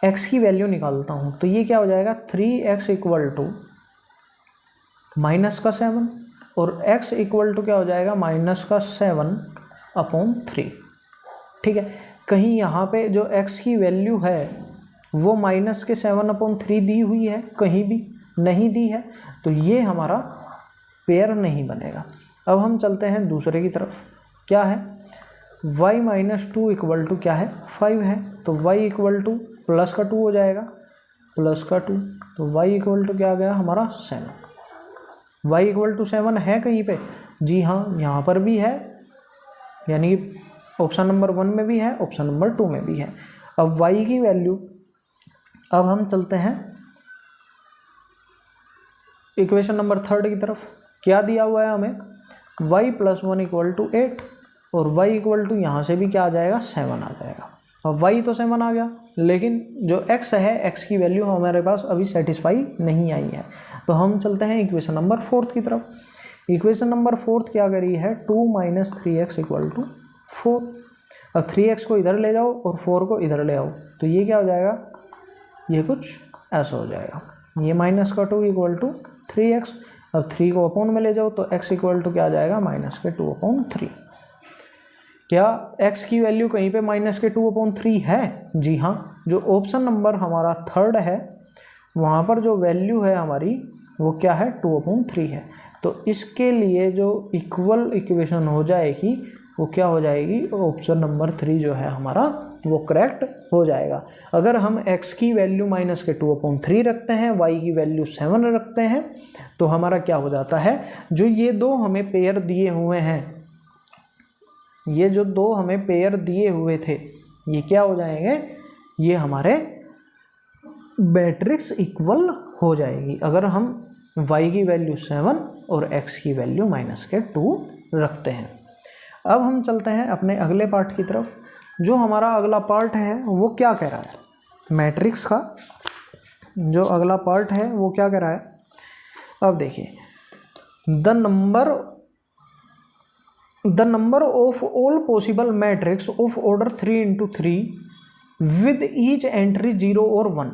Speaker 1: x की वैल्यू निकालता हूँ तो ये क्या हो जाएगा? 3x इक्वल टू -7 और x इक्वल टू क्या हो जाएगा? -7/3। ठीक है, कहीं यहाँ पे जो x की वैल्यू है वो -7/3 दी हुई है? कहीं भी नहीं दी है, तो ये हमारा पेयर नहीं बनेगा। अब हम चलते हैं दूसरे की तरफ। क्या है? y - 2 इक्वल टू क्या है? 5 है, तो y इक्वल टू प्लस का 2 हो जाएगा, प्लस का 2, तो y इक्वल टू क्या आ गया हमारा? 7। y इक्वल टू 7 है कहीं पे? जी हाँ, यहाँ पर भी है, यानी कि ऑप्शन नंबर 1 में भी है, ऑप्शन नंबर 2 में भी है। अब y की वैल्यू, अब हम चलते हैं इक्वेशन नंबर 3 की तरफ। क्या दिया हुआ है हमें? y + 1 इक्वल टू 8 और y इक्वल टू यहाँ से भी क्या आ जाएगा? 7 आ जाएगा। अब y तो 7 आ गया, लेकिन जो x है, x की वैल्यू हमारे पास अभी सेटिस्फाई नहीं आई है, तो हम चलते हैं इक्वेशन नंबर 4 की तरफ। इक्वेशन नंबर 4 क्या करी है? 2 - 3x इक्वल टू 4। अब 3x को इधर ले जाओ और 4 को इधर ले आओ, तो ये क्या हो जाएगा? ये कुछ ऐसा हो जाएगा। ये -2 इक्वल टू 3x। अब 3 को अपॉन में ले जाओ तो x इक्वल टू क्या आ जाएगा? -2/3। क्या x की वैल्यू कहीं पे -2/3 है? जी हाँ, जो ऑप्शन नंबर हमारा 3 है वहाँ पर जो वैल्यू है हमारी वो क्या है? 2/3 है। तो इसके लिए जो इक्वल इक्वेशन हो जाएगी वो क्या हो जाएगी? ऑप्शन नंबर 3 जो है हमारा वो करेक्ट हो जाएगा। अगर हम x की वैल्यू -2/3 रखते हैं, y की वैल्यू 7 रखते हैं, तो हमारा क्या हो जाता है? जो ये दो हमें पेयर दिए हुए हैं, ये जो दो हमें पेयर दिए हुए थे, ये क्या हो जाएंगे? ये हमारे मैट्रिक्स इक्वल हो जाएगी अगर हम y की वैल्यू 7 और x की वैल्यू -2 रखते हैं। अब हम चलते हैं अपने अगले पार्ट की तरफ। जो हमारा अगला पार्ट है वो क्या कह रहा है? मैट्रिक्स का जो अगला पार्ट है वो क्या कह रहा है? अब देखिए, the number of all possible matrix of order 3×3 with each entry 0 और 1।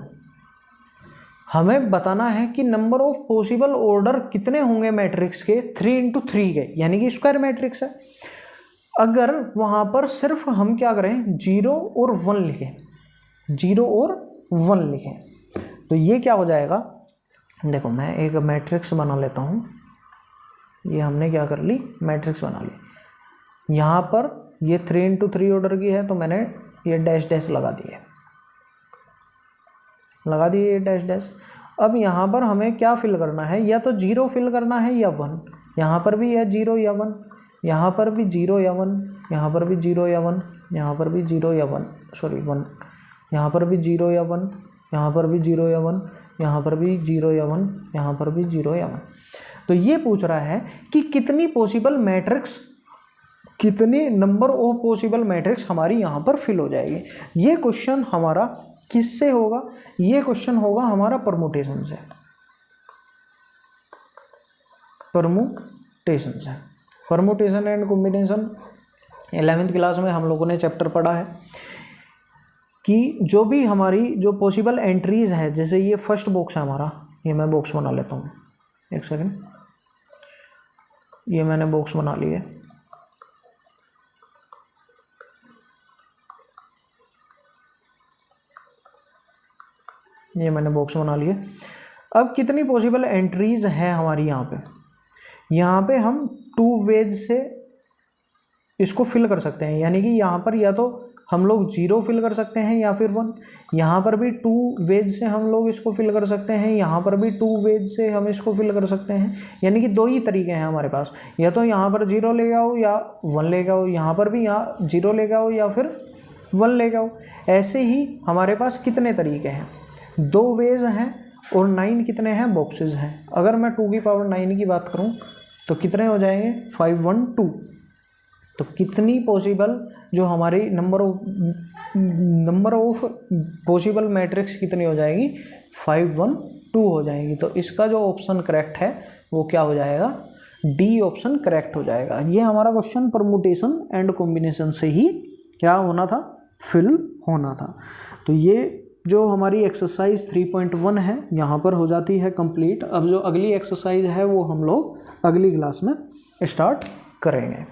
Speaker 1: हमें बताना है कि नंबर ऑफ पॉसिबल ऑर्डर कितने होंगे मैट्रिक्स के? 3×3 के, यानी कि स्क्वायर मैट्रिक्स है। अगर वहां पर सिर्फ हम क्या करें? 0 और 1 लिखें, 0 और 1 लिखें, तो ये क्या हो जाएगा? देखो, मैं एक मैट्रिक्स बना लेता हूं। ये हमने क्या कर ली? मैट्रिक्स बना ली। यहाँ पर ये 3×3 ऑर्डर की है, तो मैंने ये डैश डैश लगा दिए ये डैश डैश। अब यहाँ पर हमें क्या फिल करना है? या तो 0 फिल करना है या 1। यहाँ पर भी है 0 या 1, यहाँ पर भी 0 या 1, यहाँ पर भी 0 या 1, यहाँ पर भी 0 या 1, 1, यहाँ पर भी 0 या 1, यहाँ पर भी 0 या 1, यहाँ पर भी 0 या 1, यहाँ पर भी 0 या 1। तो ये पूछ रहा है कि कितनी पॉसिबल मैट्रिक्स, कितने नंबर ऑफ पॉसिबल मैट्रिक्स हमारी यहाँ पर फिल हो जाएगी। ये क्वेश्चन हमारा किससे होगा? ये क्वेश्चन होगा हमारा परमुटेशन से। परमुटेशन एंड कॉम्बिनेशन 11वीं क्लास में हम लोगों ने चैप्टर पढ़ा है कि जो भी हमारी जो पॉसिबल एंट्रीज है, जैसे ये फर्स्ट बॉक्स है हमारा, ये मैं बॉक्स बना लेता हूँ, एक सेकंड, ये मैंने बॉक्स बना ली है। ये मैंने बॉक्स बना लिए। अब कितनी पॉसिबल एंट्रीज हैं हमारी यहाँ पे हम 2 वेज से इसको फिल कर सकते हैं, यानी कि यहाँ पर या तो हम लोग 0 फिल कर सकते हैं या फिर 1। यहाँ पर भी 2 वेज से हम लोग इसको फिल कर सकते हैं, यहाँ पर भी 2 वेज से हम इसको फिल कर सकते हैं। यानी कि 2 ही तरीके हैं हमारे पास, या तो यहाँ पर 0 ले आओ या 1 ले आओ, यहाँ पर भी यहाँ 0 ले आओ या फिर 1 ले आओ। ऐसे ही हमारे पास कितने तरीके हैं, 2 वेज हैं और 9 कितने हैं बॉक्सेस हैं। अगर मैं 2 की पावर 9 की बात करूँ तो कितने हो जाएंगे 5 1 2। तो कितनी पॉसिबल जो हमारी नंबर ऑफ पॉसिबल मैट्रिक्स कितनी हो जाएगी 5 1 2 हो जाएगी। तो इसका जो ऑप्शन करेक्ट है वो क्या हो जाएगा, डी ऑप्शन करेक्ट हो जाएगा। ये हमारा क्वेश्चन परमुटेशन एंड कॉम्बिनेशन से ही क्या होना था, फिल होना था। तो ये जो हमारी एक्सरसाइज 3.1 है यहाँ पर हो जाती है कंप्लीट। अब जो अगली एक्सरसाइज है वो हम लोग अगली क्लास में स्टार्ट करेंगे।